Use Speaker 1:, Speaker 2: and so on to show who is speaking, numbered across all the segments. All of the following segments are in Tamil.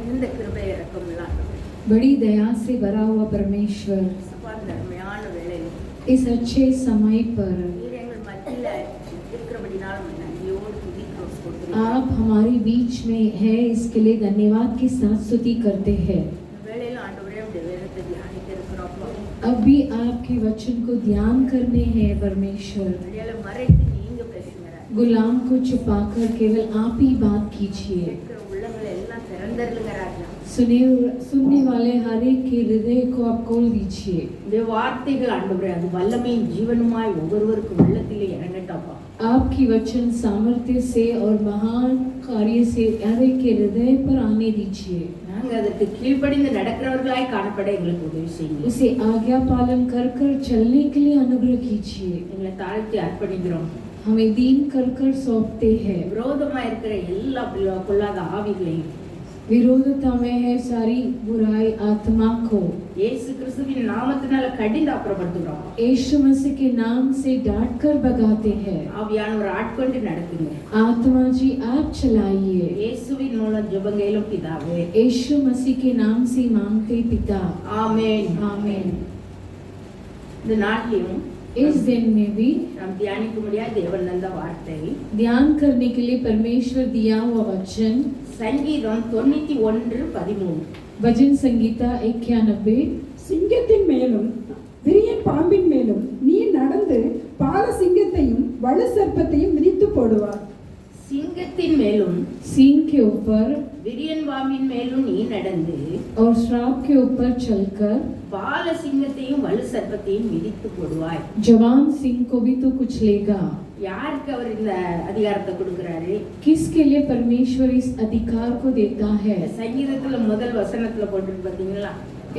Speaker 1: மிகுந்த கிருபை இரக்கம் இல்லாதவர்,
Speaker 2: बड़ी दया से भरा हुआ परमेश्वर,
Speaker 1: அருமையான வேளையில்
Speaker 2: इस अच्छे समय पर
Speaker 1: நீர் எங்கள் மத்தியில இருக்கிறபடினால நன்றியோடு துதிக்கிறோம், ஸ்தோத்திரிக்கிறோம்.
Speaker 2: आप हमारे बीच में है, इसके लिए धन्यवाद के साथ स्तुति करते हैं।
Speaker 1: இந்த வேளையில் ஆண்டவரே உம்முடைய வேதத்தை தியானிக்க இருக்கிறோம்.
Speaker 2: अब भी आपके वचन को ध्यान करने हैं परमेश्वर।
Speaker 1: அடியாளை மறைத்து நீங்க பேசுகிறார்.
Speaker 2: गुलाम को छुपाकर केवल आप ही बात कीजिए।
Speaker 1: கேட்கிற உள்ளங்களை எல்லாம் திறந்தருளுங்க ராஜா.
Speaker 2: सुनने वाले हर एक के हृदय को आप खोल दीजिए।
Speaker 1: இந்த வார்த்தைகள் ஆண்டவரே அது வல்லமையும் ஜீவனுமாய் ஒவ்வொருவருக்கும் உள்ளத்திலே இறங்கட்டப்பா.
Speaker 2: आपकी वचन सामर्थ्य से और महान कार्य से हर एक के हृदय पर आने दीजिए।
Speaker 1: நாங்கள் அதற்கு கீழ்ப்படிந்து நடக்கிறவர்களாய் காணப்பட எங்களுக்கு உதவி செய்யுங்க.
Speaker 2: उसे आज्ञा पालन कर कर चलने के लिए अनुग्रह कीजिए।
Speaker 1: எங்களை தாழ்த்தி அர்ப்பணிக்கிறோம்.
Speaker 2: हमें दीन कर कर सौंपते हैं।
Speaker 1: விரோதமா இருக்கிற எல்லா பொல்லாத ஆவிகளையும்
Speaker 2: विरोधता में है सारी बुराई आत्मा को
Speaker 1: இயேசு கிறிஸ்துவின் நாமத்தினால கடிந்து அப்புறப்படுத்துகிறோம்.
Speaker 2: यीशु मसीह के नाम से डांट कर भगाते हैं।
Speaker 1: ஆவியானவர் ஆட்கொண்டு நடத்துங்க.
Speaker 2: आत्मा जी आप चलाइए।
Speaker 1: இயேசுவின் மூலம் ஜெபங்களும் பிதாவே.
Speaker 2: यीशु मसीह के नाम से मांगते पिता,
Speaker 1: ஆமென்.
Speaker 2: आमीन।
Speaker 1: இந்த நாட்டிலும்
Speaker 2: इस दिन में भी
Speaker 1: நாம் தியானிக்க முடியாத தேவன் தந்த வார்த்தை
Speaker 2: ध्यान करने के लिए परमेश्वर दिया हुआ वचन
Speaker 1: சங்கீதம் 91:13.
Speaker 2: भजन संगीता 91।
Speaker 3: சிங்கத்தின் மேலும் விரியன் பாம்பின் மேலும் நீ நடந்து பால சிங்கத்தையும் வலு சர்ப்பத்தையும் மிதித்து போடுவார்.
Speaker 1: சிங்கத்தின் மேலும்
Speaker 2: सींग के ऊपर
Speaker 1: விரியன் பாம்பின் மேலும் நீ நடந்து
Speaker 2: और श्राप के ऊपर चलकर
Speaker 1: பால சிங்கத்தையும் வலு சர்ப்பத்தையும் மிதித்து போடுவாய்.
Speaker 2: जवान सिंह को भी तो कुचलेगा।
Speaker 1: யாருக்கு அவர் இந்த அதிகாரத்தை கொடுக்கிறாரு?
Speaker 2: किसके लिए परमेश्वर इस अधिकार को देता है?
Speaker 1: சங்கீதத்துல முதல் வசனத்துல போட்டுருக்கு பாத்தீங்களா?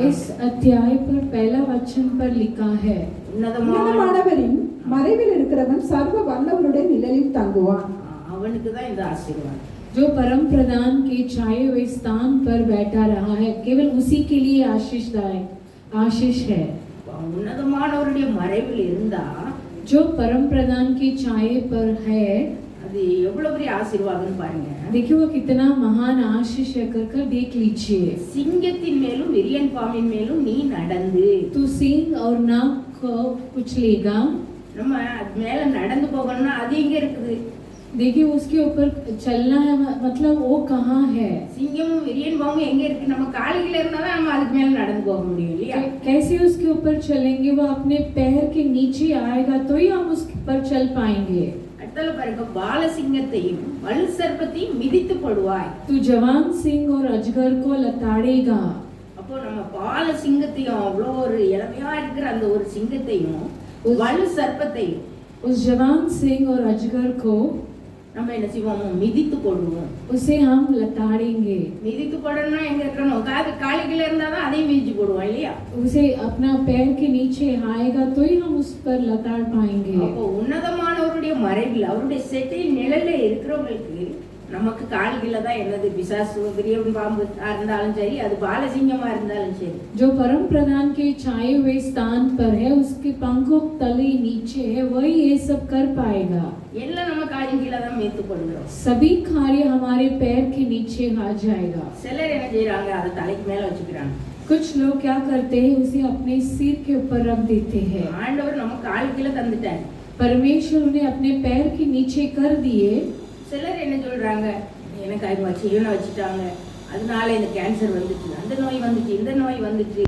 Speaker 2: इस अध्याय पर पहला वचन पर लिखा है,
Speaker 3: உன்னதமானவரின் மறைவில் இருக்கிறவன் சர்வ வல்லவருடைய நிழலில் தங்குவான்.
Speaker 1: அவனுக்கு தான் இந்த ஆசீர்வாதம்.
Speaker 2: जो परम प्रधान के छाए हुए स्थान पर बैठा रहा है, केवल उसी के लिए आशीष है।
Speaker 1: உன்னதமானவருடைய மறைவில் இருந்தா
Speaker 2: जो परम प्रधान के छाए पर है,
Speaker 1: அது எவ்வளவு பெரிய ஆசீர்வாதம் பாருங்க.
Speaker 2: देखिए वो कितना महान आशीष है। कर देख लीजिए।
Speaker 1: சிங்கத்தின் மேலும் விரியன் பாம்பின் மேலும் நீ நடந்து
Speaker 2: तू सिंह और नाग को कुचलेगा।
Speaker 1: நம்ம அது மேல நடந்து போகணும்னா அது எங்க இருக்குது?
Speaker 2: देखिए उसके ऊपर चलना है, मतलब वो कहाँ है?
Speaker 1: சிங்கமும் விரியன் பாம்பும் எங்க இருக்கு? நம்ம காலில இருந்தாதான் நம்ம அதுக்கு மேல நடந்து போக முடியும் இல்லையா?
Speaker 2: कैसे उसके ऊपर चलेंगे? वो अपने पैर के नीचे आएगा तो ही हम उस पर चल पाएंगे।
Speaker 1: அடுத்தல பாருங்க, பால சிங்கத்தையும் வலு சர்ப்பத்தையும் மிதித்து போடுவாய்.
Speaker 2: तू जवान सिंह और अजगर को लताड़ेगा।
Speaker 1: அப்போ நம்ம பால சிங்கத்தையும் அவ்வளோ ஒரு இளமையா இருக்கிற அந்த ஒரு சிங்கத்தையும் வலு சர்ப்பத்தையும்
Speaker 2: उस जवान सिंह और अजगर को
Speaker 1: நம்ம என்ன செய்வோம்? மிதித்து போடுவோம்.
Speaker 2: उसे हम लताड़ेंगे।
Speaker 1: மிதித்து போடணும்னா எங்க இருக்கணும்? காலில இருந்தாதான் அதையும் மிதிச்சு போடுவோம் இல்லையா?
Speaker 2: उसे अपना पैर के नीचे आएगा तो ही हम उस पर लताड़ पाएंगे।
Speaker 1: அப்போ உன்னதமானவருடைய மறைவில் அவருடைய செட்டையில் நிழல்ல இருக்கிறவங்களுக்கு நமக்கு கால்கில தான் என்னது? பிசாசு விரியன் பாம்பு இருந்தாலும் சரி, அது பாலசிங்கமா இருந்தாலும் சரி,
Speaker 2: जो परम प्रधान के छाए हुए स्थान पर है, उसके पंखों तले नीचे है, वही ये सब कर पाएगा।
Speaker 1: எல்லாம் நம்ம கால்கில தான் மேத்து போடுறோம்.
Speaker 2: सभी कार्य हमारे पैर के नीचे आ जाएगा।
Speaker 1: சிலர் என்ன செய்யறாங்க? அதை தலைக்கு மேல வச்சுக்கிறாங்க.
Speaker 2: कुछ लोग क्या करते हैं? उसे अपने सिर के ऊपर रख देते हैं।
Speaker 1: ஆண்டவர் நம்ம கால்கில தந்துட்டாரு.
Speaker 2: परमेश्वर उन्हें अपने पैर के नीचे कर दिए।
Speaker 1: சிலர் என்ன சொல்றாங்க? எனக்கு அது வச்சு இவனை வச்சுட்டாங்க, அதனால இந்த கேன்சர் வந்துச்சு, அந்த நோய் வந்துச்சு, இந்த நோய் வந்துச்சு,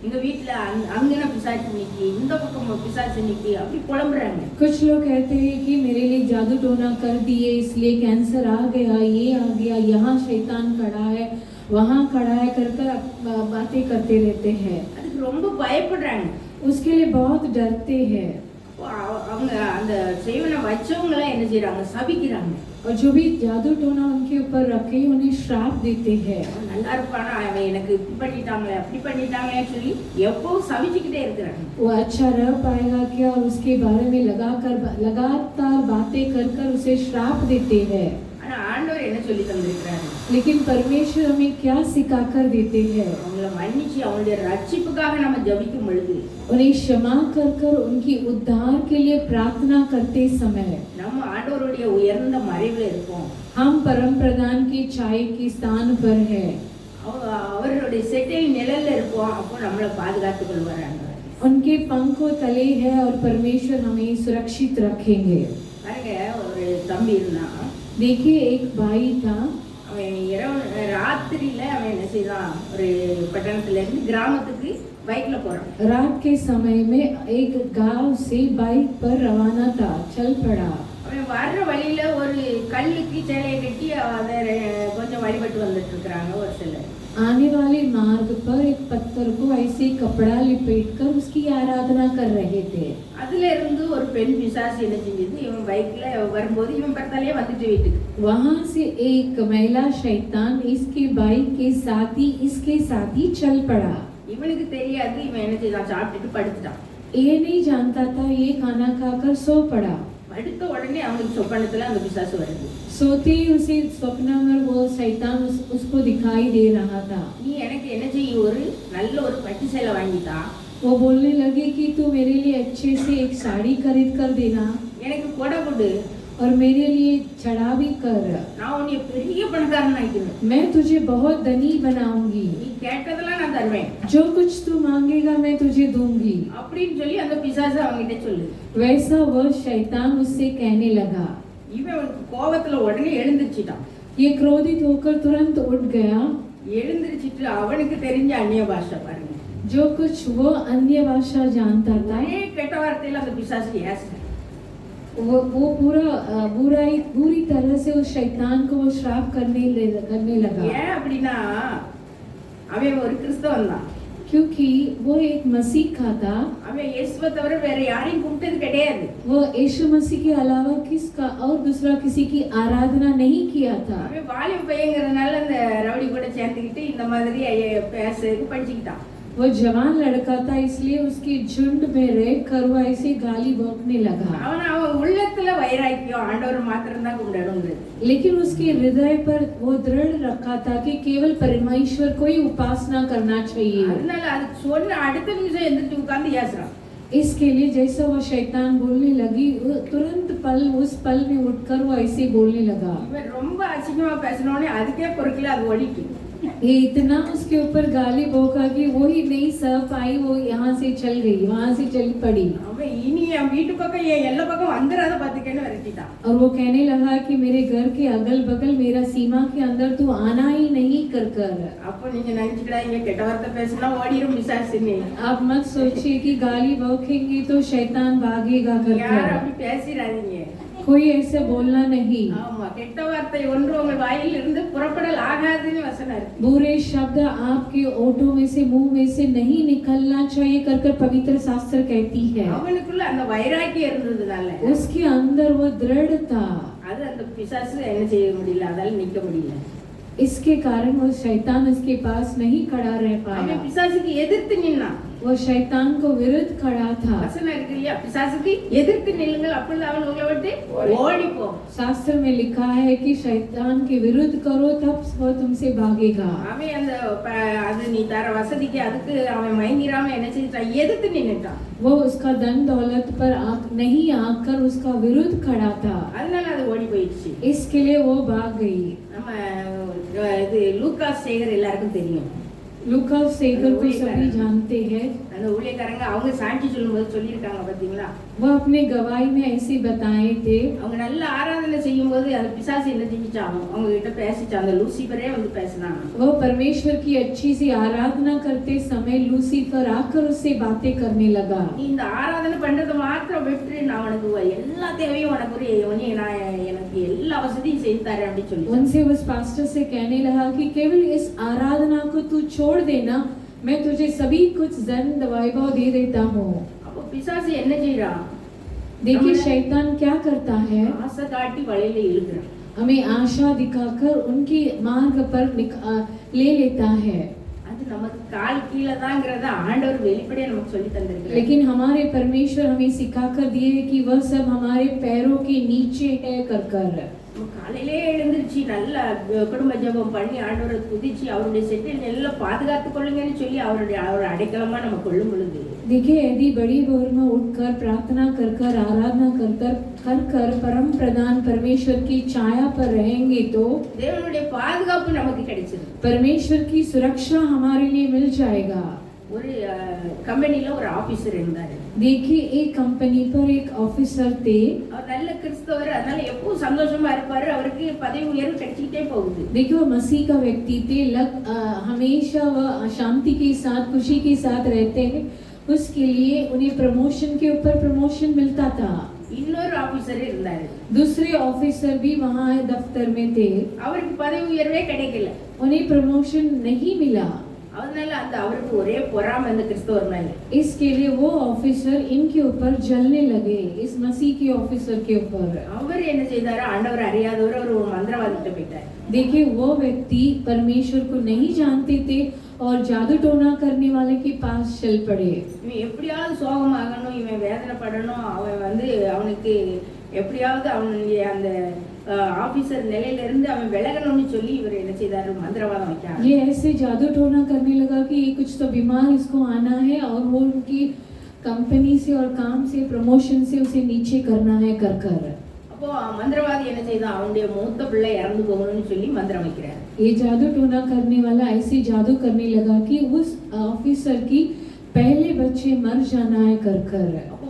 Speaker 1: எங்க வீட்டுல அங்கன பிசாசு நிக்கி, இந்த பக்கம் பிசாசு நிக்கி, அப்படி புலம்புறாங்க.
Speaker 2: कुछ लोग कहते हैं कि मेरे लिए जादू टोना कर दिए, इसलिए कैंसर आ गया, ये आ गया, यहाँ शैतान खड़ा है, वहाँ खड़ा है, कर बातें करते रहते हैं।
Speaker 1: அதுக்கு ரொம்ப பயப்படுறாங்க.
Speaker 2: उसके लिए बहुत डरते हैं।
Speaker 1: அவங்க அந்த செய்வனை வச்சவங்கள என்ன செய்யறாங்க? சபிக்கிறாங்க.
Speaker 2: और जो भी जादू टोना उनके ऊपर रखे उन्हें श्राप देते हैं।
Speaker 1: நல்லா இருப்பானா, அவன் எனக்கு இப்படி பண்ணிட்டாங்களே அப்படி பண்ணிட்டாங்களேன்னு சொல்லி எப்போ சபிச்சுக்கிட்டே இருக்கிறாங்க.
Speaker 2: वो अच्छा रह पाएगा क्या? उसके बारे में लगातार बातें कर उसे श्राप देते हैं।
Speaker 1: ஆனா ஆண்டவர் என்ன சொல்லி தந்திருக்கிறாரு?
Speaker 2: लेकिन परमेश्वर हमें क्या सिखा कर देते हैं?
Speaker 1: அவங்கள மன்னிச்சு அவங்களுடைய ரட்சிப்புக்காக நம்ம ஜெபிக்கும் பொழுது,
Speaker 2: उन्हें क्षमा कर उनकी उद्धार के लिए प्रार्थना करते समय
Speaker 1: நம்ம ஆண்டவருடைய உயர்ந்த மறைவில் இருப்போம்.
Speaker 2: हम परम प्रधान की छाया के स्थान पर है।
Speaker 1: அவர்களுடைய செட்டையில் நிழல்ல இருப்போம். அப்போ நம்மளை பாதுகாத்துக் கொள்வார் ஆண்டவர்.
Speaker 2: उनके पंखों तले है और परमेश्वर हमें सुरक्षित रखेंगे।
Speaker 1: பாருங்க, ஒரு தம்பி இருந்தான்.
Speaker 2: देखिए एक भाई था,
Speaker 1: அவன் இரவு ராத்திரியில அவன் என்ன செய்தான், ஒரு பட்டணத்துல இருந்து கிராமத்துக்கு பைக்ல போறான்.
Speaker 2: रात के समय में एक गांव से बाइक पर रवाना था, चल पड़ा।
Speaker 1: அவன் வர்ற வழியில ஒரு கல்லுக்கு சேலையை கட்டி அதை கொஞ்சம் வழிபட்டு வந்துட்டு இருக்கிறாங்க ஒரு சிலர்.
Speaker 2: आने वाले मार्ग पर एक पत्थर को ऐसे कपड़ा लिपेटकर उसकी आराधना कर रहे थे।
Speaker 1: அதுல इருந்து ஒரு பெண் பிசாசு என்ன செஞ்சது, இவன் பைக்ல வரும்போது இவன் பக்கத்தாலே வந்துட்டு வீட்டுக்கு.
Speaker 2: वहां से एक महिला शैतान इसके बाइक के साथ ही चल पड़ा।
Speaker 1: இவனுக்கு தெரியாது, இவன் என்ன செய்தான், சாப்பிட்டுட்டு படுத்துட்டான்.
Speaker 2: ये नहीं जानता था, ये खाना खाकर सो पड़ा।
Speaker 1: படுத்த உடனே அவனுக்கு சொப்பனத்துல அந்த பிசாசு வருது.
Speaker 2: सोते ही उसे स्वप्न में वो शैतान उसको दिखाई दे रहा था।
Speaker 1: நீ எனக்கு என்ன செய்ய, ஒரு நல்ல ஒரு பட்டு சேலை வாங்கிட்டா,
Speaker 2: वो बोलने लगे कि तू मेरे लिए अच्छे से एक साड़ी खरीद कर देना
Speaker 1: எனக்கு கொடை கொடு,
Speaker 2: और मेरे लिए चढ़ा भी कर।
Speaker 1: நான் உன்னை பெரிய பணக்காரன் ஆக்கிடுவேன்,
Speaker 2: मैं तुझे बहुत धनी बनाऊंगी,
Speaker 1: நீ கேட்டதெல்லாம் நான் தருவேன்
Speaker 2: जो कुछ तू मांगेगा मैं तुझे दूंगी।
Speaker 1: அப்படின்னு சொல்லி அந்த பிசாசு அவன்கிட்ட சொல்லு.
Speaker 2: वैसा वह शैतान उससे कहने लगा।
Speaker 1: இவன் கோபத்துல உடனே எழுந்திருச்சிட்டான்.
Speaker 2: ये क्रोधित होकर तुरंत उठ गया।
Speaker 1: எழுந்திருச்சிட்டு அவனுக்கு தெரிஞ்ச அந்நிய பாஷை பாருங்க,
Speaker 2: जो कुछ वो अन्य भाषा जानता था,
Speaker 1: ஒரே கெட்ட வார்த்தையில அந்த பிசாசு ஏசுறான்.
Speaker 2: वो बुरी तरह से उस शैतान को वो श्राप करने लगा।
Speaker 1: ஏன் அப்படின்னா அவன் ஒரு கிறிஸ்தவன் தான்.
Speaker 2: क्योंकि वो एक मसीहा था।
Speaker 1: அவன் இயேசுவை தவிர வேற யாரையும் கும்பிட்டது கிடையாது.
Speaker 2: वो यीशु मसीह के अलावा किसका और दूसरा किसी की आराधना नहीं किया था।
Speaker 1: அவன் வாலிப பையங்கிறதுனால அந்த ரவுடி கூட சேர்ந்துக்கிட்டு இந்த மாதிரி பேசுறதுக்கு படிச்சுக்கிட்டான்.
Speaker 2: वो जवान लड़का था, इसलिए उसके झुंड में रह कर वो ऐसे गाली बकने लगा।
Speaker 1: அவன் உள்ளத்துல வைராக்கியம், ஆண்டவர் மாத்திரம் தான் கும்பிடணுங்கிறது.
Speaker 2: लेकिन उसके हृदय पर वो दृढ़ रखा था कि केवल परमेश्वर को ही उपासना करना चाहिए।
Speaker 1: அதனால அது சொன்ன அடுத்த நிமிஷம் எந்திரிச்சு உட்கார்ந்து ஏசுறான்.
Speaker 2: इसके लिए जैसा वो शैतान बोलने लगी, तुरंत उस पल में उठकर वो ऐसे बोलने लगा।
Speaker 1: இவன் ரொம்ப அசிங்கமா பேசினோடனே அதுக்கே பொறுக்கல, அது ஓடிட்டு.
Speaker 2: ये इतना उसके ऊपर गाली बोका कि वो ही नहीं सह पाई, वो यहाँ से चल गई, वहाँ से चल पड़ी।
Speaker 1: அவன் இனி என் வீட்டு பக்கம் என் எல்லா பக்கம் வந்துடாத பாத்துக்கன்னு விரட்டிட்டான்.
Speaker 2: और वो कहने लगा कि मेरे घर के अगल बगल मेरा सीमा के अंदर तू आना ही नहीं कर।
Speaker 1: அப்போ நீங்க நினைச்சுக்கிடாதீங்க கெட்ட வார்த்தை பேசினா ஓடிரும் பிசாசுன்னு.
Speaker 2: आप मत सोचिए कि गाली बौखेंगे तो शैतान भागेगा
Speaker 1: யாரும்
Speaker 2: कर।
Speaker 1: அப்படி பேசிடாதீங்க.
Speaker 2: कोई ऐसे बोलना नहीं।
Speaker 1: ஆமா, கெட்ட வார்த்தை ஒன்று உங்க வாயில் இருந்து புறப்படல் ஆகாதுன்னு வசனம் இருக்கு.
Speaker 2: बुरे शब्द आपके ओठों में से मुंह में से नहीं निकलना चाहिए कर पवित्र शास्त्र कहती है।
Speaker 1: அவனுக்குள்ள அந்த வைராக்கியம் இருந்ததுனால
Speaker 2: उसके अंदर वो दृढ़ था।
Speaker 1: அது அந்த பிசாசு என்ன செய்ய முடியல, அதால நிக்க முடியல.
Speaker 2: इसके कारण वो शैतान उसके पास नहीं खड़ा रह पाया।
Speaker 1: அவன் பிசாசுக்கு எதிர்த்து நின்னான்.
Speaker 2: वो शैतान को विरुद्ध खड़ा था।
Speaker 1: வசனம் இருக்கு இல்லையா, பிசாசுக்கு எதிர்த்து நில்லுங்கள் அப்பொழுது அவன் உங்களை விட்டு ஓடிப்போ.
Speaker 2: शास्त्र में लिखा है कि शैतान के विरुद्ध करो तब वो तुमसे भागेगा।
Speaker 1: அவன் அந்த அது நீ தர வசதிக்கு அதுக்கு அவன் மயங்கிராம என்ன செஞ்சிட்டான், எதிர்த்து நின்னுட்டான்.
Speaker 2: वो उसका धन दौलत पर नहीं आकर उसका विरुद्ध खड़ा था,
Speaker 1: அதனால அது ஓடி போயிடுச்சு.
Speaker 2: इसके लिए वो भाग गई।
Speaker 1: நம்ம இது லூகாஸ் சேகர் எல்லாருக்கும் தெரியும்.
Speaker 2: लूका सेगर को सभी जानते हैं।
Speaker 1: அந்த ஊழியக்காரங்க அவங்க சாட்சி சொல்லும்போது சொல்லியிருக்காங்க பாத்தீங்களா,
Speaker 2: वो अपने गवाही में ऐसे बताए थे।
Speaker 1: அவங்க நல்ல ஆராதனை செய்யும்போது அந்த பிசாசு என்ன செஞ்சுச்சாங்க, அவங்க கிட்ட பேசிச்சான். அந்த லூசிபரே வந்து பேசினாங்க.
Speaker 2: वो परमेश्वर की अच्छी सी आराधना करते समय लूसीफर आकर उससे बातें करने लगा।
Speaker 1: நீ இந்த ஆராதனை பண்றதை மாத்திரம் விட்டு நான் உனக்கு எல்லா தேவையும் உனக்கு நான் எனக்கு எல்லா வசதியும் செய்து தரேன் அப்படின்னு சொல்லி
Speaker 2: उनसे उस पास्टर से कहने लगा कि केवल इस आराधना को तू छोड़ देना, मैं तुझे सभी कुछ धन वैभव दे देता हूँ।
Speaker 1: அப்போ பிசாசு என்ன செய்யறான்,
Speaker 2: देखिए शैतान क्या करता है,
Speaker 1: ஆசை காட்டி வலையில இழுக்கிறான்.
Speaker 2: हमें आशा दिखाकर उनके मार्ग पर ले लेता है।
Speaker 1: அது நமக்கு கால் கீழே தாங்கிறத ஆண்டவர் வெளிப்படையா நமக்கு சொல்லி தந்திருக்கிறார்.
Speaker 2: लेकिन हमारे परमेश्वर हमें सिखाकर दिए कि वह सब हमारे पैरों के नीचे है कर।
Speaker 1: நம்ம காலையிலே எழுந்திருச்சு நல்லா குடும்ப ஜெபம் பண்ணி ஆண்டவரை துதிச்சு அவருடைய செட்டில் நல்லா பாதுகாத்து கொள்ளுங்கன்னு சொல்லி அவருடைய அடைக்கலமா நம்ம கொள்ளும் பொழுது
Speaker 2: देखिए यदि बड़ी भोर में उठकर प्रार्थना कर कर आराधना कर कर परम प्रधान परमेश्वर की छाया पर रहेंगे तो
Speaker 1: தேவனுடைய பாதுகாப்பு நமக்கு கிடைச்சிருக்கு.
Speaker 2: परमेश्वर की सुरक्षा हमारे लिए मिल जाएगा.
Speaker 1: ஒரு கம்பெனில ஒரு ஆபீசர் இருந்தாரு.
Speaker 2: देखिए एक कंपनी पर एक ऑफिसर थे.
Speaker 1: அவர் நல்ல கிறிஸ்தவர், அதனால எப்பவும் சந்தோஷமா இருப்பாரு. அவருக்கு பதவி உயர்வு கிடைச்சிட்டே போகுது.
Speaker 2: देखिए वो मसीह का व्यक्ति थे. हमेशा वह शांति के साथ खुशी के साथ रहते हैं. उसके लिए उन्हें प्रमोशन के ऊपर प्रमोशन मिलता था.
Speaker 1: இன்னொரு ஆபீசர் இருந்தாரு.
Speaker 2: दूसरे ऑफिसर भी वहाँ दफ्तर में थे.
Speaker 1: அவருக்கு பதவி உயர்வே கிடைக்கல.
Speaker 2: उन्हें प्रमोशन नहीं मिला.
Speaker 1: அதனால அந்த அவருக்கு ஒரே பொறாமை அந்த கிறிஸ்தவர் மேல.
Speaker 2: इसके लिए वो ऑफिसर इनके ऊपर जलने लगे, इस मसीह के ऑफिसर के ऊपर.
Speaker 1: அவர் என்ன செய்தாரு? ஆண்டவர் அறியாதவர் ஒரு மந்திரவாதிட்ட போயிட்டார்.
Speaker 2: देखिए वो व्यक्ति परमेश्वर को नहीं जानते थे और जादू टोना करने वाले के पास चल पड़े.
Speaker 1: இவன் எப்படியாவது சோகமாகணும், இவன் வேதனைப்படணும், அவன் அவனுக்கு எப்படியாவது அவனுடைய அந்த ஆபீசர் நிலையில இருந்து அவன் விலகணும்னு சொல்லி இவர் என்ன செய்தாரு? மந்திரவாதம் வைச்சார்.
Speaker 2: ये ऐसे जादू टोना करने लगा कि ये कुछ तो बीमार इसको आना है और वो उनकी कंपनी से और काम से प्रमोशन से उसे नीचे करना है कर कर.
Speaker 1: அப்போ மந்திரவாதி என்ன செய்தான்? அவனுடைய மூத்த பிள்ளை இறந்து போகணும்னு சொல்லி மந்திரம் வைக்கிறார்.
Speaker 2: ये जादू टोना करने वाला ऐसे जादू करने लगा कि उस ऑफिसर की पहले बच्चे मर जाना है कर कर.
Speaker 1: அப்போ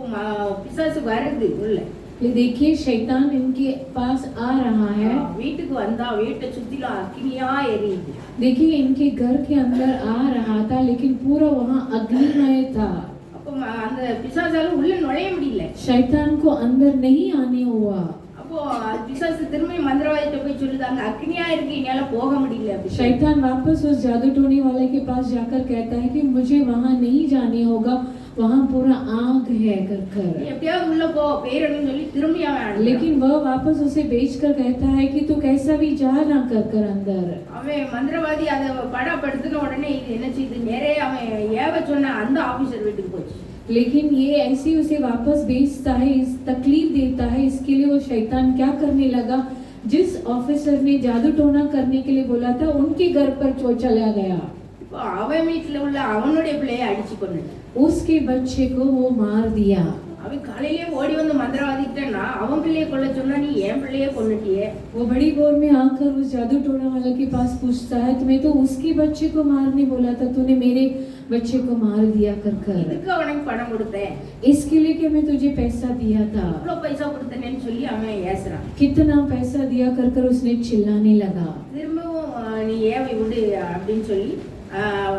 Speaker 1: பிசாசு வருது உள்ள.
Speaker 2: ये देखिए शैतान इनके पास आ रहा है.
Speaker 1: வீட்டுக்கு வந்தா வீட்டை சுத்திலும் அக்கினியா எரியுது.
Speaker 2: देखिए इनके घर के अंदर आ रहा था लेकिन पूरा वहाँ अग्निमय था.
Speaker 1: அப்போ அந்த பிசாசால உள்ள நுழைய முடியல.
Speaker 2: शैतान को अंदर नहीं आने हुआ.
Speaker 1: அப்போ பிசாசு திரும்பி மந்திரவாதிட்ட போய் சொல்லுதாங்க, அக்கினியா இருக்கு, என்னால போக முடியல.
Speaker 2: शैतान वापस उस जादू टोने वाले के पास जाकर कहता है कि मुझे वहाँ नहीं जाने होगा, वहाँ पूरा आग है कर कर.
Speaker 1: எப்படியாவது உள்ள போ பேரணும்னு சொல்லி திரும்பி அவன்.
Speaker 2: लेकिन वह वापस उसे बेचकर कहता है कि तू कैसा भी जा ना कर कर अंदर.
Speaker 1: அவன் மந்திரவாதி அதை படப்படுத்தின உடனே இது என்ன செய்யுது? நேரே அவன் ஏவ சொன்ன அந்த ஆபீசர் வீட்டுக்கு போச்சு.
Speaker 2: लेकिन ये ऐसे उसे वापस बेचता है, इस तकलीफ देता है. इसके लिए वो शैतान क्या करने लगा? जिस ऑफिसर ने जादू टोना करने के लिए बोला था उनके घर पर चला गया.
Speaker 1: இப்போ அவன் வீட்டுல உள்ள அவனுடைய பிள்ளையை அடிச்சு கொண்டுட்டான்.
Speaker 2: उसके बच्चे को वो मार दिया.
Speaker 1: அவன் காலையிலே ஓடி வந்து மந்திரவாதிட்டா அவன் பிள்ளையை கொல்ல சொன்னா, நீ என் பிள்ளையே கொன்னுட்டியே.
Speaker 2: वो बड़ी भोर में आकर उस जादू टोना वाले के पास पूछता है, तुम्हें तो उसके बच्चे को मारने बोला था, तूने मेरे बच्चे को मार दिया कर कर.
Speaker 1: இதுக்கு அவனுக்கு பணம் கொடுத்தேன்,
Speaker 2: इसके लिए कि मैं तुझे पैसा दिया था.
Speaker 1: இவ்வளவு பைசா கொடுத்தேன்னு சொல்லி அவன் ஏசுறான்.
Speaker 2: कितना पैसा दिया कर कर उसने चिल्लाने लगा.
Speaker 1: திரும்பவும் நீ ஏவி விடு அப்படின்னு சொல்லி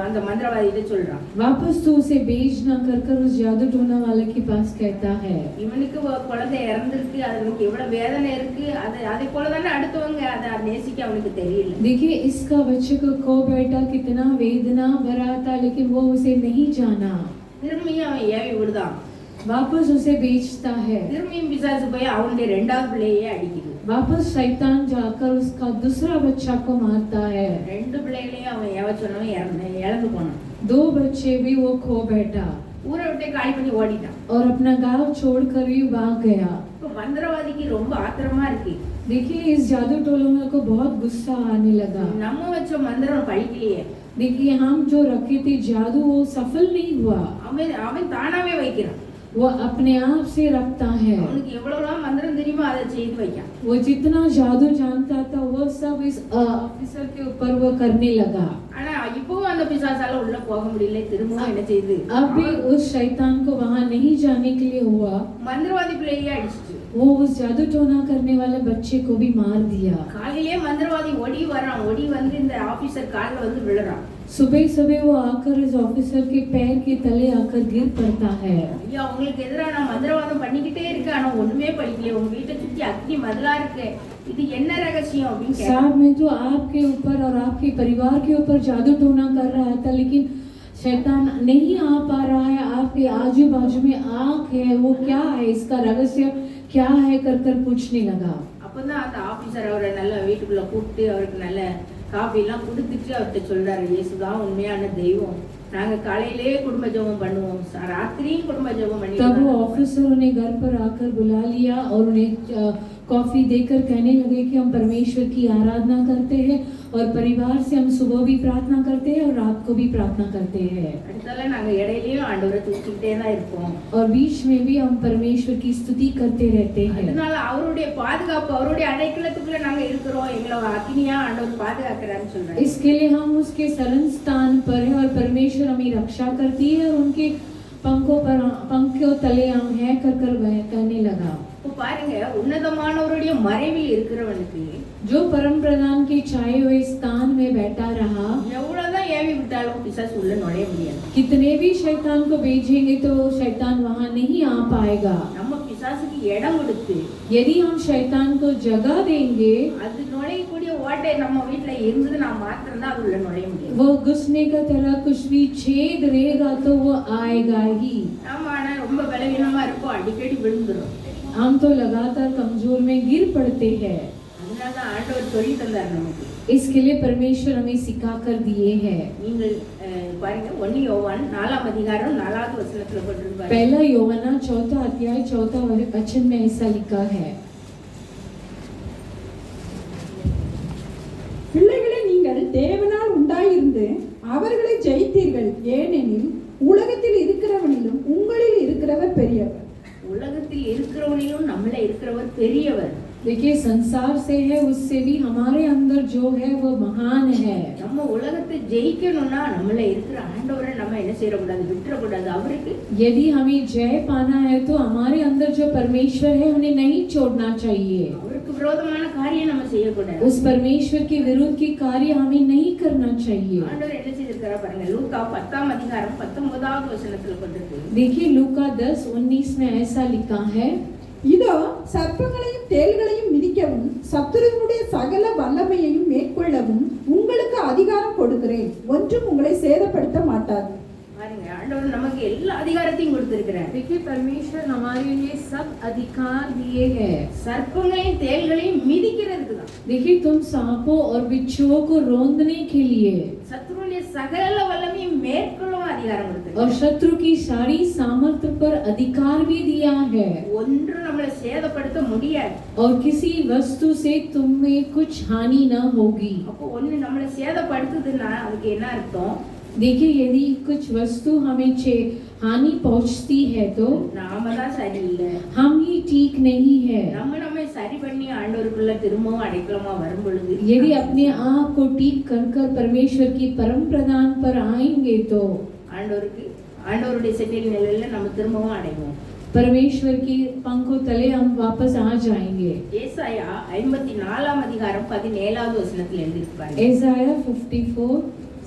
Speaker 1: அந்த மந்திரவாதிட்ட சொல்றான்.
Speaker 2: वापस तो उसे बेच ना कर कर उस जादू टोना वाले के पास कहता है.
Speaker 1: இவனுக்கு குழந்தை இறந்திருக்கு, அதுக்கு எவ்வளவு வேதனை இருக்கு, அதை போல தானே அடுத்தவங்க அதை நேசிக்க அவனுக்கு தெரியல.
Speaker 2: देखिए इसका बच्चे को खो बैठा, कितना वेदना भरा था लेकिन वो उसे नहीं जाना.
Speaker 1: திரும்பியும் அவன் ஏவி விடுதான்.
Speaker 2: वापस उसे बेचता है.
Speaker 1: திரும்பியும் பிசாசு போய் அவனுடைய ரெண்டாவது பிள்ளையே அடிக்குது.
Speaker 2: वापस शैतान जाकर उसका दूसरा बच्चा को मारता है.
Speaker 1: ரெண்டு பிள்ளைகளையும் அவன் ஏவ சொன்னவன் இழந்து போனான்.
Speaker 2: दो बच्चे भी वो खो बैठा
Speaker 1: ஊரை விட்டு காலி பண்ணி ஓடிட்டான்.
Speaker 2: और अपना गांव छोड़कर भी भाग गया.
Speaker 1: இப்போ மந்திரவாதிக்கு ரொம்ப ஆத்திரமா இருக்கு.
Speaker 2: देखिए इस जादू टोना को बहुत गुस्सा आने लगा.
Speaker 1: நம்ம வச்ச மந்திரம் பழிக்கலையே.
Speaker 2: देखिए हम जो रखे थे जादू वो सफल नहीं हुआ.
Speaker 1: அவன் தானாவே வைக்கிறான்.
Speaker 2: वो अपने आप से रखता है.
Speaker 1: அவனுக்கு எவ்வளவுலாம் மந்திரம் தெரியுமோ அதை செய்து வைக்கான்.
Speaker 2: वो जितना जादू जानता था वो सब इस ऑफिसर के ऊपर वो करने लगा.
Speaker 1: ஆனா இப்பவும் அந்த பிசாசால உள்ள போக முடியல. திரும்பவும் என்ன செய்யுது?
Speaker 2: अब भी उस शैतान को वहाँ नहीं जाने के लिए हुआ.
Speaker 1: மந்திரவாதி பிள்ளையே அடிச்சிட்டு
Speaker 2: वो उस जादू टोना करने वाले बच्चे को भी मार दिया.
Speaker 1: காலையிலே மந்திரவாதி ஓடி வரான். ஓடி வந்து இந்த ஆபீசர் கால்ல வந்து விழுறான்.
Speaker 2: सुबह सुबह वो आकर इस ऑफिसर के पैर के तले आकर गिर पड़ता है.
Speaker 1: ஐயா, உங்களுக்கு எதிராக நான் மந்திரவாதம் பண்ணிக்கிட்டே இருக்கேன், ஆனா ஒண்ணுமே படிக்கல. உங்க வீட்டை சுத்தி அக்னி மதிலா இருக்கு, இது என்ன ரகசியம் அப்படின்னு கேட்டான்.
Speaker 2: साहब मैं तो आपके ऊपर और आपके परिवार के ऊपर जादू टोना कर रहा था लेकिन शैतान नहीं आ पा रहा है. आपके आजू बाजू में आग है, वो क्या है, इसका रहस्य क्या है कर कर पूछने लगा.
Speaker 1: அப்பதான் அந்த ஆபீசர் அவரை நல்ல வீட்டுக்குள்ள கூப்பிட்டு அவருக்கு நல்ல காஃபி எல்லாம் கொடுத்துட்டு அவர்கிட்ட சொல்றாரு, இயேசுதான் உண்மையான தெய்வம், நாங்க காலையிலே குடும்ப ஜெபம் பண்ணுவோம், ராத்திரியும் குடும்ப ஜெபம் பண்ணி।
Speaker 2: तब वो ऑफिसर उन्हें घर पर आकर बुला लिया और उन्हें कॉफी देकर कहने लगे कि हम परमेश्वर की आराधना करते हैं और परिवार से हम सुबह भी प्रार्थना करते हैं और रात को भी प्रार्थना करते हैं।
Speaker 1: அடுத்தால நாங்க இடையிலயும் ஆண்டவரை துதிச்சிட்டே தான் இருப்போம்।
Speaker 2: और बीच में भी हम परमेश्वर की स्तुति करते रहते हैं।
Speaker 1: அதனால அவருடைய பாதுகாப்பு, அவருடைய அடைக்கலத்துக்குள்ள நாங்க இருக்கிறோம், எங்களை அக்கினியா ஆண்டவர் பாதுகாக்கிறான்னு சொல்றாரு।
Speaker 2: इसके लिए हम उसके शरण स्थान पर है और परमेश्वर हमें रक्षा करती है और उनके पंखों तले हम है कर वह कहने लगा।
Speaker 1: இப்போ பாருங்க, உன்னதமானவருடைய மறைவில் இருக்கிறவனுக்கு
Speaker 2: जो परम प्रधान के छाए हुए स्थान में बैठा रहा,
Speaker 1: எவ்வளவுதான் ஏவி விட்டாலும் பிசாசு உள்ள நுழைய முடியாது।
Speaker 2: कितने भी शैतान को भेजेंगे तो शैतान वहां नहीं आ पाएगा।
Speaker 1: நம்ம பிசாசுக்கு இடம் கொடுத்து
Speaker 2: यदि हम शैतान को जगह देंगे,
Speaker 1: அது நுழையக்கூடிய ஓட்டை நம்ம வீட்டுல இருந்தது நான் மாத்திரம் தான் அது உள்ள நுழைய முடியும்।
Speaker 2: वो घुसने का तरह कुछ भी छेद रहेगा तो वो आएगा ही।
Speaker 1: ஆமா, ஆனா ரொம்ப பலவீனமா இருக்கும், அடிக்கடி விழுந்துரும்।
Speaker 2: हम तो लगातार कमजोर में गिर पड़ते हैं।
Speaker 1: அதனால ஆண்டவர் சொல்லி தந்தார் நமக்கு।
Speaker 2: इसके लिए परमेश्वर हमें सिखा कर दिए हैं।
Speaker 1: நீங்கள் பாருங்க, 1 யோவான் 4ஆம் அதிகாரம் 4வது வசனத்துல போட்டிருப்பாரு।
Speaker 2: पहला யோவானா 4 अध्याय 4 वचन में ऐसा लिखा है,
Speaker 3: பிள்ளைகளே, நீங்கள் தேவனால் உண்டாயிருந்து அவர்களை ஜெயித்தீர்கள், ஏனெனில் உலகத்தில் இருக்கிறவனிலும் உங்களில் இருக்கிறவர் பெரியவர்।
Speaker 1: உலகத்தில் இருக்கிறவனிலும் நம்மள இருக்கிறவர் பெரியவர்।
Speaker 2: देखिए संसार से है उससे भी हमारे अंदर जो है वो महान है।
Speaker 1: நம்ம உலகத்தை ஜெயிக்கணும்னா நம்மள இருக்கிற ஆண்டவரை நம்ம என்ன செய்யக்கூடாது, விட்டுறக்கூடாது। அவருக்கு
Speaker 2: यदि हमें जय पाना है तो हमारे अंदर जो परमेश्वर है उन्हें नहीं छोड़ना चाहिए।
Speaker 1: அவருக்கு விரோதமான காரியம் நம்ம செய்யக்கூடாது।
Speaker 2: उस परमेश्वर के विरुद्ध की कार्य हमें नहीं करना चाहिए।
Speaker 1: ஆண்டவர் என்ன செய்திருக்காரு பாருங்க, லூக்கா 10ஆம் அதிகாரம் 19வது வசனத்துல போட்டிருக்கு।
Speaker 2: देखिए लूका 10:19 में ऐसा लिखा है,
Speaker 3: இதோ சர்ப்பங்களையும் தேள்களையும் மிதிக்கவும் சத்துருவினுடைய சகல வல்லமையையும் மேற்கொள்ளவும் உங்களுக்கு அதிகாரம் கொடுக்கிறேன், ஒன்றும் உங்களை சேதப்படுத்த மாட்டாது।
Speaker 1: பாருங்க, ஆண்டவர் நமக்கு எல்லா அதிகாரத்தையும் கொடுத்திருக்கிறார்।
Speaker 2: देखिए परमेश्वर हमारे लिए सब अधिकार दिए हैं।
Speaker 1: சர்ப்பங்களையும் தேள்களையும் மிதிக்கிறதுக்கு தான்।
Speaker 2: देखिए तुम सांपों और बिच्छुओं को रौंदने के लिए
Speaker 1: சத்துருடைய சகல வல்லமையும் மேற்கொள்ளவும் அதிகாரம் கொடுத்திருக்கிறார்।
Speaker 2: और शत्रु की सारी सामर्थ्य पर अधिकार भी दिया है।
Speaker 1: ஒன்றும் நம்மளை சேதப்படுத்த முடியாது।
Speaker 2: और किसी वस्तु से तुम्हें कुछ हानि न होगी।
Speaker 1: அப்போ ஒண்ணு நம்மளை சேதப்படுத்துதுன்னா அதுக்கு என்ன அர்த்தம்?
Speaker 2: देखिए यदि कुछ वस्तु हमें हानि पहुंचती है तो
Speaker 1: நாம தான் சரியில்லை,
Speaker 2: हम ही ठीक नहीं है।
Speaker 1: நம்ம சரி பண்ணி ஆண்டவருக்குள்ள திரும்பவும் அடைக்கலமா வரும் பொழுது,
Speaker 2: यदि अपने आप को ठीक कर परमेश्वर की परम प्रदान पर आएंगे तो
Speaker 1: ஆண்டவருடைய செட்டில் நிலையில நம்ம திரும்பவும் அடைவோம்।
Speaker 2: परमेश्वर की पंखों तले हम वापस आ जाएंगे।
Speaker 1: ஏசாயா 54ஆம் அதிகாரம் 17வது வசனத்தில் எழுதியிருப்பாரு।
Speaker 2: ஏசாயா 54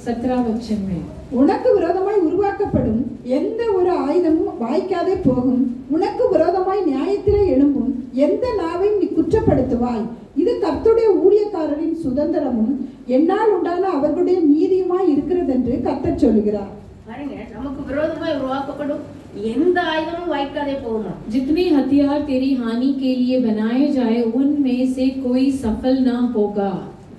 Speaker 2: 17 वचन में,
Speaker 3: உனக்கு விரோதமாய் உருவாக்கப்படும் எந்த ஒரு ஆயுதமும் வாய்க்காதே போகும், உனக்கு விரோதமாய் நியாயத்திலே எழும்பும் எந்த நாவையும் நீ குற்றப்படுத்துவாய், இது கர்த்தருடைய ஊழியக்காரரின் சுதந்திரமும் என்னால் உண்டான அவர்களுடைய நீதியுமாய் இருக்கிறது என்று கர்த்தர் சொல்லுகிறார்।
Speaker 1: பாருங்க, நமக்கு விரோதமாய் உருவாக்கப்படும் எந்த ஆயுதமும் வாய்க்காதே போகுமா।
Speaker 2: जितने हथियार तेरी हानि के लिए बनाए जाए उनमें से कोई सफल ना होगा।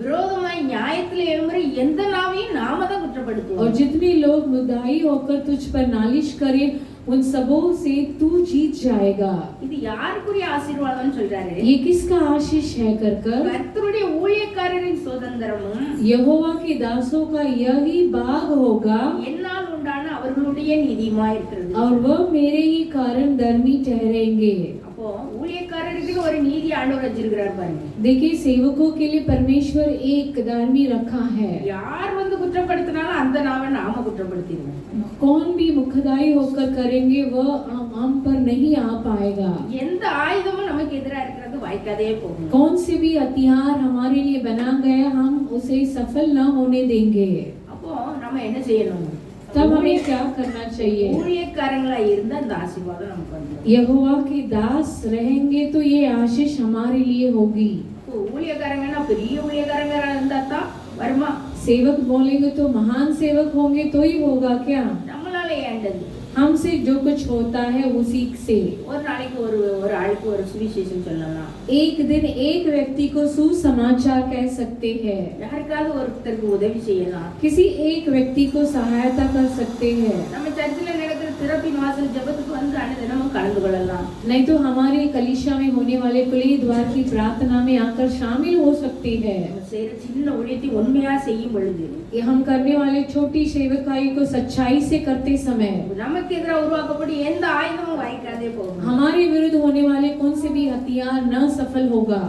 Speaker 1: விரோதமாய் நியாயத்துல எழும்புற எந்த நாவையும் நாம தான் குற்றப்படுத்துவோம்।
Speaker 2: और जितने लोग मुद्दाई होकर तुझ पर नालिश करें उन सबों से तू जीत जाएगा।
Speaker 1: இது யாருக்குரிய ஆசீர்வாதம்னு சொல்றாரு?
Speaker 2: ये किसका आशीष है कर
Speaker 1: கர்த்தருடைய ஊழியக்காரரின் சுதந்திரமும்
Speaker 2: यहोवा के दासों का यही भाग होगा
Speaker 1: என்னால் உண்டான அவர்களுடைய நீதியுமாய் இருக்கிறது।
Speaker 2: और वह मेरे ही कारण धर्मी ठहरेंगे।
Speaker 1: அப்போ ஊழியக்காரருக்கு ஒரு நீதி ஆண்டவர் வச்சிருக்கிறார் பாருங்க।
Speaker 2: देखिए सेवकों के लिए परमेश्वर एक धर्मी रखा है।
Speaker 1: யார் வந்து குற்றப்படுத்தினாலும் அந்த நாவை நாம குற்றப்படுத்திடுவோம்।
Speaker 2: कौन भी मुखदाई होकर करेंगे वह हम पर नहीं आ पाएगा।
Speaker 1: எந்த ஆயுதமும் நமக்கு எதிராக இருக்கிறது வாய்க்காதே போகும்।
Speaker 2: कौन से भी हथियार हमारे लिए बना गया हम उसे सफल न होने देंगे।
Speaker 1: அப்போ நம்ம என்ன செய்யணும்?
Speaker 2: तब हमें क्या करना चाहिए?
Speaker 1: ஊழியக்காரங்களா இருந்தா அந்த ஆசீர்வாதம் நமக்கு வந்துடும்।
Speaker 2: यहोवा के दास रहेंगे तो ये आशीष हमारे लिए होगी।
Speaker 1: அப்போ ஊழியக்காரங்கன்னா பெரிய ஊழியக்காரங்களா இருந்தா தான் வருமா?
Speaker 2: सेवक बोलेंगे तो महान सेवक होंगे तो ही होगा क्या?
Speaker 1: நம்மளால ஏண்டது
Speaker 2: हमसे जो कुछ होता है उसी से।
Speaker 1: ஒரு நாளைக்கு ஒரு ஆளுக்கு ஒரு சுவிசேஷம் சொல்லலாம்.
Speaker 2: एक दिन एक व्यक्ति को सुसमाचार कह सकते हैं,
Speaker 1: யாருக்காவது ஒருத்தருக்கு உதவி செய்யலாம்.
Speaker 2: किसी एक व्यक्ति को सहायता कर सकते हैं।
Speaker 1: நம்ம சர்ச்சில் நடக்கிற திறப்பின் வாசல் ஜெபத்துக்கு வந்து அனுதினமும் கலந்து கொள்ளலாம்.
Speaker 2: नहीं तो हमारे कलीसिया में होने वाले खुले द्वार की प्रार्थना में आकर शामिल हो सकते हैं।
Speaker 1: நம்ம செய்யற சின்ன ஊழியத்தை உண்மையா செய்யும் பொழுது
Speaker 2: ये हम करने वाले छोटी सेवकाई को सच्चाई से करते समय
Speaker 1: நமக்கு எதிராக உருவாக்கப்படும் எந்த ஆயுதமும் வாய்க்காதே போகும்.
Speaker 2: हमारे विरुद्ध होने वाले कौन से भी हथियार न सफल होगा।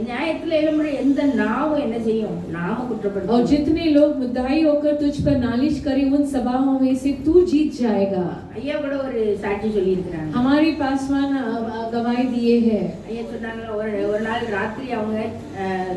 Speaker 1: நியாயத்துல எழும்புற எந்த நாவும் என்ன செய்யும்? நாம
Speaker 2: और
Speaker 1: குற்றப்படுத்தும்.
Speaker 2: जितने लोग मुद्दाई होकर तुझ पर नालिश करें उन सभाओं में से तू जीत जाएगा।
Speaker 1: ஐயா கூட ஒரு சாட்சி சொல்லி இருக்கிறாங்க.
Speaker 2: हमारे पासवान गवाही दिए हैं।
Speaker 1: ஐயா சொன்னாங்க, ஒரு நாள் ராத்திரி அவங்க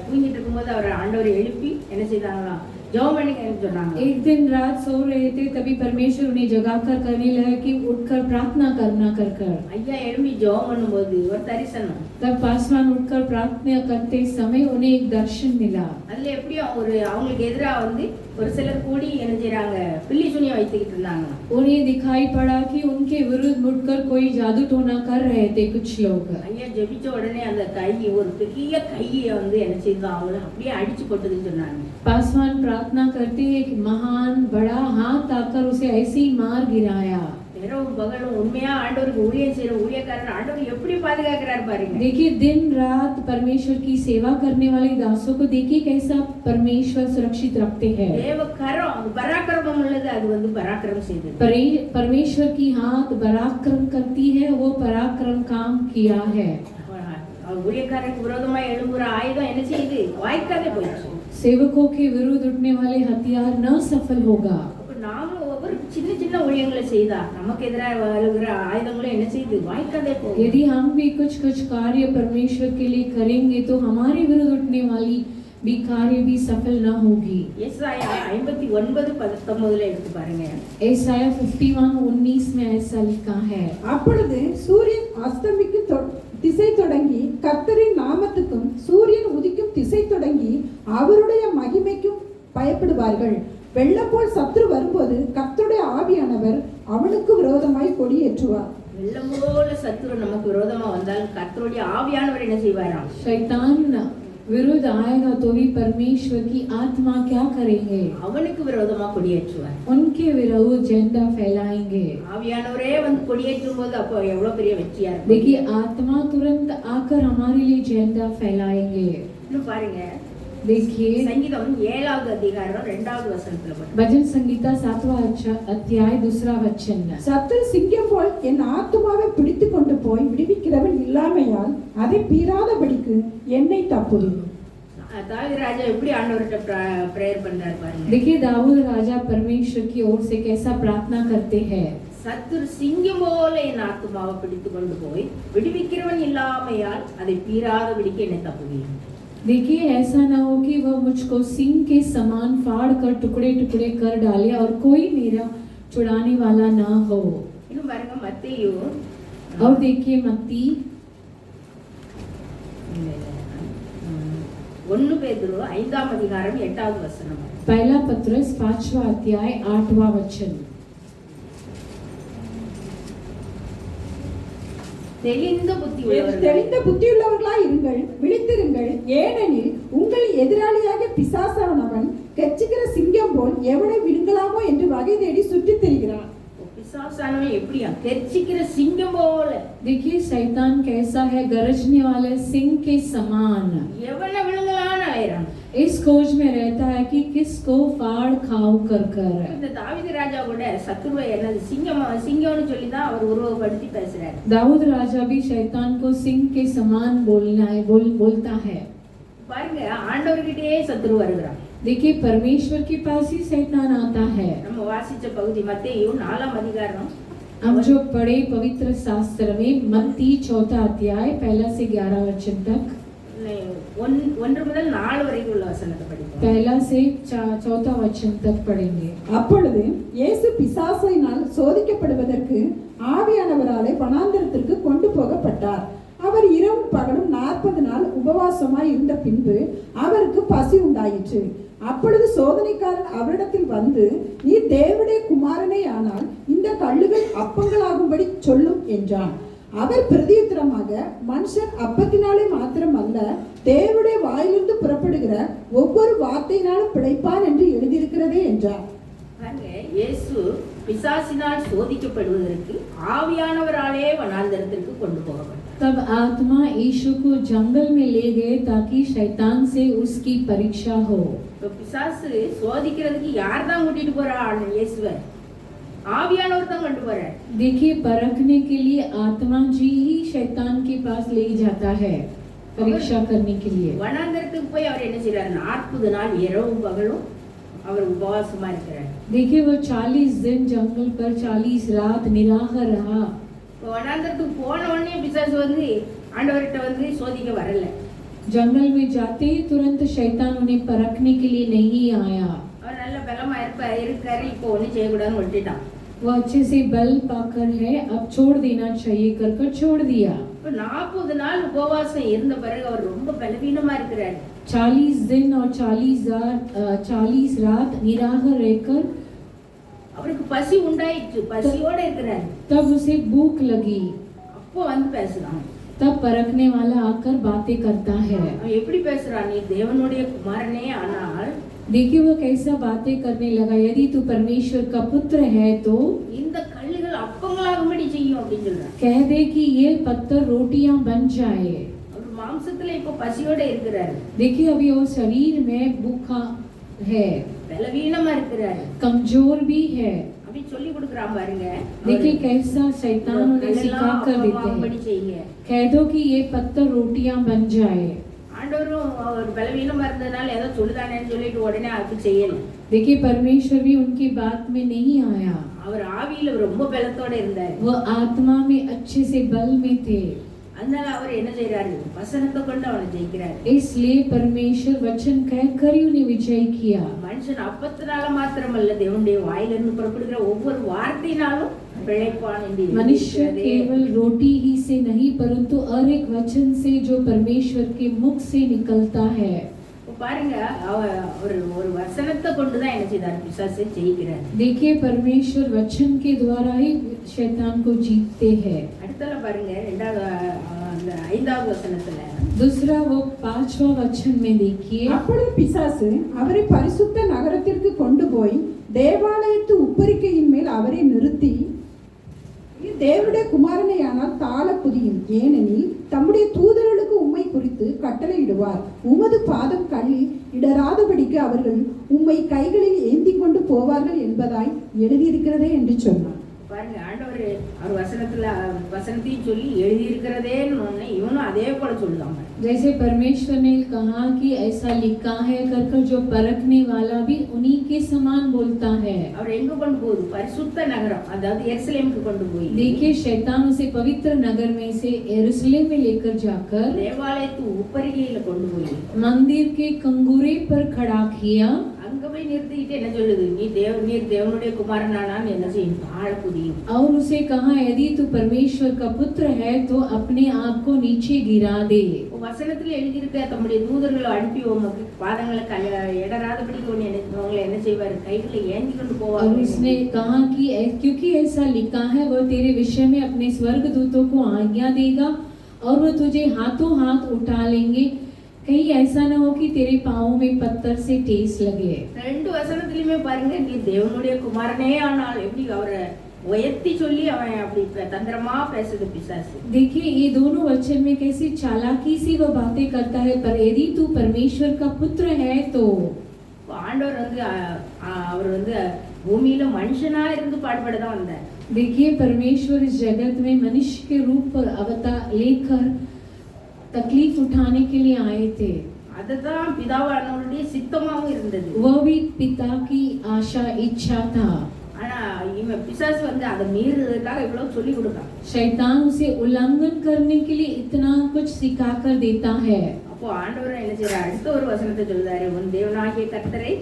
Speaker 1: தூங்கிட்டு இருக்கும்போது அவர் ஆண்டவர் எழுப்பி என்ன செய்தாங்களாம், ஜெபம் பண்ணிக்கன்னு சொன்னாங்க.
Speaker 2: एक दिन रात सो रहे थे, तभी परमेश्वर उन्हें जगाकर कहने लगा कि उठकर प्रार्थना करना कर कर।
Speaker 1: ஐயா எழுப்பி ஜெபம் பண்ணும்போது ஒரு தரிசனம்.
Speaker 2: तब पासवान उठकर प्रार्थना करते समय उन्हें एक दर्शन मिला।
Speaker 1: அதுல எப்படியும் அவங்களுக்கு எதிராக வந்து ஒரு சிலர் கூடி என்ன செய்றாங்க, பில்லி சுனியம் வைத்துக்கிட்டு இருந்தாங்க.
Speaker 2: उन्हें दिखाई पड़ा कि उनके विरुद्ध मुड़कर कोई जादू टोना कर रहे थे कुछ लोग।
Speaker 1: ஐயா ஜெபிச்ச உடனே அந்த கை ஒரு பெரிய கையை வந்து என்ன செய்தோம், அவங்கள அப்படியே அடிச்சு போட்டுதுன்னு சொன்னாங்க.
Speaker 2: पासवान प्रार्थना करते एक महान बड़ा हाथ आकर उसे ऐसे ही मार गिराया।
Speaker 1: இரவும் பகலும் உண்மையா ஆண்டவருக்கு ஊழியம் செய்யற ஊழியக்காரன் ஆண்டவர் எப்படி பாதுகாக்கிறார் பாருங்க.
Speaker 2: देखिए दिन रात परमेश्वर की सेवा करने वाले दासों को देखिए कैसा परमेश्वर सुरक्षित रखते हैं।
Speaker 1: தேவ கரம் பராக்கிரமம் உள்ளது, அது வந்து பராக்கிரமம் செய்தது.
Speaker 2: परमेश्वर की हाथ पराक्रम करती है, वो पराक्रम काम किया है।
Speaker 1: ஊழியக்காரருக்கு விரோதமா எழும்புற ஆயுதம் என்ன செய்யுது, வாய்க்காதே போயிடுச்சு.
Speaker 2: सेवकों के विरुद्ध उठने वाले हथियार न सफल होगा।
Speaker 1: நாமும் ஒவ்வொரு சின்ன சின்ன ஊழியங்களை செய்தா நமக்கு எதிராக வருகிற ஆயுதங்களும் என்ன செய்யுது, வாய்க்காதே போகும்.
Speaker 2: यदि हम भी कुछ कुछ कार्य परमेश्वर के लिए करेंगे तो हमारे विरुद्ध उठने वाली भी कार्य भी सफल न होगी।
Speaker 1: எசாயா 59:19 எடுத்து பாருங்க.
Speaker 2: एसाया 51:19 में ऐसा लिखा है,
Speaker 3: அப்பொழுது சூரியன் அஸ்தமிக்கும் திசை தொடங்கி கர்த்தரின் நாமத்துக்கும் சூரியன் உதிக்கும் திசை தொடங்கி அவருடைய மகிமைக்கும் பயப்படுவார்கள். வெள்ளம் போல் சத்துரு வரும்போது கர்த்தருடைய ஆவியானவர் அவனுக்கு விரோதமாய் கொடியேற்றுவார்.
Speaker 1: வெள்ளம் போல சத்துரு நமக்கு விரோதமா வந்தால் கர்த்தருடைய ஆவியானவர் என்ன செய்வாராம்,
Speaker 2: शैतान विरुद्ध आएगा तो भी परमेश्वर की आत्मा क्या करेंगे,
Speaker 1: அவனுக்கு விரோதமா கொடியேற்றுவார்.
Speaker 2: उनके विरुद्ध झंडा फैलाएंगे।
Speaker 1: ஆவியானவரே வந்து கொடியேற்றும் போது அப்போ எவ்வளவு பெரிய வெற்றியா இருக்கும்.
Speaker 2: देखिए आत्मा तुरंत आकर हमारे लिए झंडा फैलाएंगे।
Speaker 1: இன்னும் பாருங்க,
Speaker 2: देखिए
Speaker 1: சங்கீதம் 7வது அதிகாரம் 2வது வசனத்துல பாருங்க.
Speaker 2: भजन संगीता 7वां अध्याय 2 वचन,
Speaker 3: சத்துரு சிங்கம் போல் என் ஆத்துமாவை பிடித்து கொண்டு போய் விடுவிக்கிறவன் இல்லாமையால் அதை பீறாதபடிக்கு என்னை தப்புவி.
Speaker 1: தாவீது ராஜா எப்படி ஆண்டவர்கிட்ட பிரேயர் பண்றாரு பாருங்க.
Speaker 2: देखिए दाऊद राजा परमेश्वर की ओर से कैसा प्रार्थना करते हैं।
Speaker 1: சத்துரு சிங்கம் போல என் ஆத்துமாவை பிடித்து கொண்டு போய் விடுவிக்கிறவன் இல்லாமையால் அதை பீறாதபடிக்கு என்னை தப்புவி.
Speaker 2: देखिए ऐसा ना हो कि वह मुझको सिंह के समान फाड़ कर टुकड़े टुकड़े कर डाले और कोई मेरा छुड़ाने वाला ना हो।
Speaker 1: இன்னும் பாருங்க மத்தேயு
Speaker 2: और देखिए मत्ती
Speaker 1: 1 பேதுரு 5ஆம் அதிகாரம் 8வது வசனம்.
Speaker 2: पहला पत्रस 5वां अध्याय 8वां वचन,
Speaker 1: தெளிந்த
Speaker 3: புத்தியுள்ளவர்களாய் இருங்கள், விழித்திருங்கள். ஏனெனில் உங்கள் எதிராளியாக பிசாசானவன் கெச்சிக்கிற சிங்கம் போல் எவனை விழுங்கலாமோ என்று வகை தேடி சுற்றித் திரிகிறான்.
Speaker 1: பிசாசானவன் எப்படியா கெச்சிக்கிற சிங்கம் போல.
Speaker 2: देखिए शैतान कैसा है, गरजने वाले सिंह के समान
Speaker 1: எவனை விழுங்கலான்னு அலையறான்.
Speaker 2: इस खोज में रहता है कि किसको फाड़ खाओ कर कर।
Speaker 1: இந்த தாவீது ராஜா கூட சத்துருவை என்னது சிங்கம்னு சொல்லி தான் அவர் உருவப்படுத்தி பேசுறாரு.
Speaker 2: दाऊद राजा भी शैतान को सिंह के समान बोलता है।
Speaker 1: பாருங்க, ஆண்டவர்கிட்டயே சத்துரு வருகிறான்.
Speaker 2: देखिए परमेश्वर के पास ही शैतान आता है।
Speaker 1: நம்ம வாசிச்ச பகுதி மத்தேயு 4ஆம் அதிகாரம்,
Speaker 2: हम जो पढ़े पवित्र शास्त्र में मत्ती 4 अध्याय 1 से 11 वचन तक,
Speaker 1: 1 முதல் 4 வரைக்கும் உள்ள வசனத்தை படிப்போம்.
Speaker 2: 1 से 4 वचन तक पढ़ेंगे।
Speaker 3: அப்பொழுது இயேசு பிசாசினால் சோதிக்கப்படுவதற்கு ஆவியானவராலே வனாந்தரத்திற்கு கொண்டு போகப்பட்டார். அவர் இரவும் பகலும் 40 நாள் உபவாசமாய் இருந்த பின்பு அவருக்கு பசி உண்டாயிற்று. அப்பொழுது சோதனைக்காரன் அவரிடத்தில் வந்து, நீ தேவனுடைய குமாரனே ஆனால் இந்த கல்லுகள் அப்பங்களாகும்படி சொல்லும் என்றான். அவர் பிரதியுத்தரமாக, மனுஷன் அப்பத்தினாலே மாத்திரம் அல்ல, தேவனுடைய வாயிலிருந்து புறப்படுகிற ஒவ்வொரு வார்த்தையினாலும் பிழைப்பான் என்று எழுதியிருக்கிறதே என்றார்.
Speaker 1: இயேசு பிசாசினால் சோதிக்கப்படுவதற்கு ஆவியானவராலே வனாந்தரத்திற்கு கொண்டு போகப்பட்டார்.
Speaker 2: तब आत्मा यीशु को जंगल में ले गए ताकि शैतान से उसकी परीक्षा हो.
Speaker 1: பிசாசு சோதிக்கிறதுக்கு யார் தான் கூட்டிட்டு போறா? இயேசுவை ஆவியானவர் தான் கொண்டு போறார்.
Speaker 2: देखिए, परखने के लिए आत्मा जी ही शैतान के पास ले जाता है परीक्षा करने के लिए.
Speaker 1: வனாந்தரத்துக்கு போய் அவர் என்ன செய்றார்? 40 நாள் இரவும் பகலும் அவர் உபவாசமா இருக்கிறார்.
Speaker 2: देखिए, वो 40 दिन जंगल पर 40 रात निराहार रहा.
Speaker 1: வனாந்தரத்துக்கு போன உடனே பிசாசு வந்து ஆண்டவர்கிட்ட வந்து சோதிக்க வரல.
Speaker 2: जंगल में जाते ही तुरंत शैतान उन्हें परखने के लिए नहीं आया.
Speaker 1: அவர் நல்ல பலமா இருக்காரு, இப்போ ஒன்றும் செய்யக்கூடாதுன்னு விட்டுட்டான்.
Speaker 2: वो अच्छे से बल पाकर है, अब छोड़ देना चाहिए कर छोड़ दिया.
Speaker 1: இப்போ 40 நாள் உபவாசம் இருந்த பிறகு அவர் ரொம்ப பலவீனமா இருக்கிறார்.
Speaker 2: 40 दिन और 40 रात निराहार रहकर
Speaker 1: அவருக்கு பசி உண்டாயிற்று, பசியோட இருக்கிறார்.
Speaker 2: तब उसे भूख लगी.
Speaker 1: அப்போ வந்து பேசுறான்.
Speaker 2: तब परखने वाला आकर बातें करता है.
Speaker 1: அவன் எப்படி பேசுறான்? நீ தேவனுடைய குமாரனே ஆனால்
Speaker 2: देखिए, वो कैसा बातें करने लगा, यदि तू परमेश्वर का पुत्र है तो
Speaker 1: இந்த கல்லுகள் அப்பங்களாகும்படி செய்யும் அப்படின்னு சொல்றான்.
Speaker 2: कह दे कि ये पत्थर रोटियां बन जाए.
Speaker 1: அவர் மாம்சத்துல இப்போ பசியோட இருக்கிறார்.
Speaker 2: देखिए, अभी वो शरीर में भूखा है,
Speaker 1: பலவீனமா இருக்கிறார்,
Speaker 2: कमजोर भी है.
Speaker 1: அப்படி சொல்லி கொடுக்குறான் பாருங்க.
Speaker 2: देखिए कैसा शैतान उन्हें सिखा कर देते
Speaker 1: அப்படி
Speaker 2: हैं.
Speaker 1: செய்யுங்க.
Speaker 2: कह दो कि ये पत्थर रोटियां बन जाए.
Speaker 1: ஆண்டவரும் அவர் பலவீனமா இருந்ததுனால ஏதோ சொல்லுதானேன்னு சொல்லிட்டு உடனே அது செய்யல.
Speaker 2: देखिए, परमेश्वर भी उनकी बात में नहीं आया.
Speaker 1: அவர் ஆவியில ரொம்ப பலத்தோட இருந்தார்.
Speaker 2: वो आत्मा में अच्छे से बल में थे.
Speaker 1: அதனால அவர் என்ன செய்யறாரு? வசனத்தை கொண்டு அவனை ஜெயிக்கிறார்.
Speaker 2: इसलिए परमेश्वर वचन कहकर ही उन्हें विजय किया.
Speaker 1: மனுஷன் அப்பத்தினால மாத்திரமல்ல, தேவனுடைய வாயிலிருந்து புறப்படுகிற ஒவ்வொரு வார்த்தையினாலும் பிழைப்பான் என்று
Speaker 2: मनुष्य केवल रोटी ही से नहीं परंतु हर एक वचन से जो परमेश्वर के मुख से निकलता है.
Speaker 1: பாருங்க, அவர் ஒரு வசனத்தை கொண்டுதான் என்ன செய்தார்? பிசாசை ஜெயிக்கிறார்.
Speaker 2: देखिए, परमेश्वर वचन के द्वारा ही शैतान को जीतते हैं.
Speaker 1: அடுத்தல பாருங்க, அந்த 5வது வசனத்துல
Speaker 2: दूसरा वो 5वां वचन में देखिए.
Speaker 3: அப்பொழுது பிசாசு அவரை பரிசுத்த நகரத்திற்கு கொண்டு போய் தேவாலயத்து உப்பரிக்கையின் மேல் அவரை நிறுத்தி, தேவனுடைய குமாரனையானால் தாழ புதியும், ஏனெனில் தம்முடைய தூதர்களுக்கு உம்மை குறித்து கட்டளையிடுவார். உமது பாதம் கல்லில் இடராதபடிக்கு அவர்கள் உம்மை கைகளில் ஏந்தி கொண்டு போவார்கள் என்பதாய் எழுதியிருக்கிறதே என்று சொன்னார்.
Speaker 1: பாருங்க, ஆண்டவர் அவர் வசனத்தையும் சொல்லி எழுதியிருக்கிறதேன்னு இவனும் அதே போல சொல்லுவாங்க.
Speaker 2: जैसे परमेश्वर ने कहा कि ऐसा लिखा है कर जो परखने वाला भी उन्हीं के समान बोलता है.
Speaker 1: அவர் எங்க கொண்டு போகுது? பரிசுத்த நகரம், அதாவது எருசலேமுக்கு கொண்டு போய்.
Speaker 2: देखिए, शैतान उसे पवित्र नगर में से यरूशलेम में लेकर जाकर
Speaker 1: தேவாலயத்து உப்பரிகையில கொண்டு போய்
Speaker 2: मंदिर के कंगूरे पर खड़ा किया.
Speaker 1: அங்க போய் நிறுத்திக்கிட்டு என்ன சொல்லுது? நீர் தேவனுடைய குமாரனானான்னு என்ன செய்யும்? தாழ புதியும்.
Speaker 2: और उसे कहा, यदि तू परमेश्वर का पुत्र है तो अपने आप को नीचे गिरा दे.
Speaker 1: வசனத்துல எழுதியிருக்க தம்முடைய தூதர்களை அனுப்பி உமக்கு பாதங்களை இடராதபடிக்கு உங்களை என்ன செய்வார்? கைகளை ஏந்தி கொண்டு
Speaker 2: और
Speaker 1: போவார்.
Speaker 2: उसने कहा कि क्योंकि ऐसा लिखा है, वो तेरे विषय में अपने स्वर्गदूतों को आज्ञा देगा और वो तुझे हाथों हाथ उठा लेंगे, कहीं ऐसा ना हो कि तेरे पाँवों में पत्थर से ठेस लगे.
Speaker 1: ரெண்டு வசனத்திலுமே பாருங்க, நீ தேவனுடைய குமாரனே ஆனால் எப்படி அவரை உயர்த்தி சொல்லி அவன் அப்படி தந்திரமா பேசுது பிசாசு.
Speaker 2: देखिए, ये दोनों वचन में कैसी चालाकी से वो बातें करता है. पर यदि तू परमेश्वर का पुत्र है तो
Speaker 1: ஆண்டவர் வந்து அவர் வந்து பூமியில மனுஷனா இருந்து பாடுபடதான் வந்தார்.
Speaker 2: देखिए, परमेश्वर इस जगत में मनुष्य के रूप पर अवतार लेकर तकलीफ उठाने के लिए आए थे.
Speaker 1: அதுதான் பிதாவானவருடைய சித்தமாவும் இருந்தது.
Speaker 2: वो भी पिता की आशा इच्छा था.
Speaker 1: ஆனா இவன் பிசாசு வந்து அதை மீறுறதுக்காக இவ்வளவு சொல்லி கொடுக்கான்.
Speaker 2: शैतान उसे उल्लंघन करने के लिए इतना कुछ सिखा कर देता है.
Speaker 1: அப்போ ஆண்டவர் என்ன செய்யறார்? அடுத்த ஒரு வசனத்தை சொல்றாரு, உன் தேவனாகிய கர்த்தரை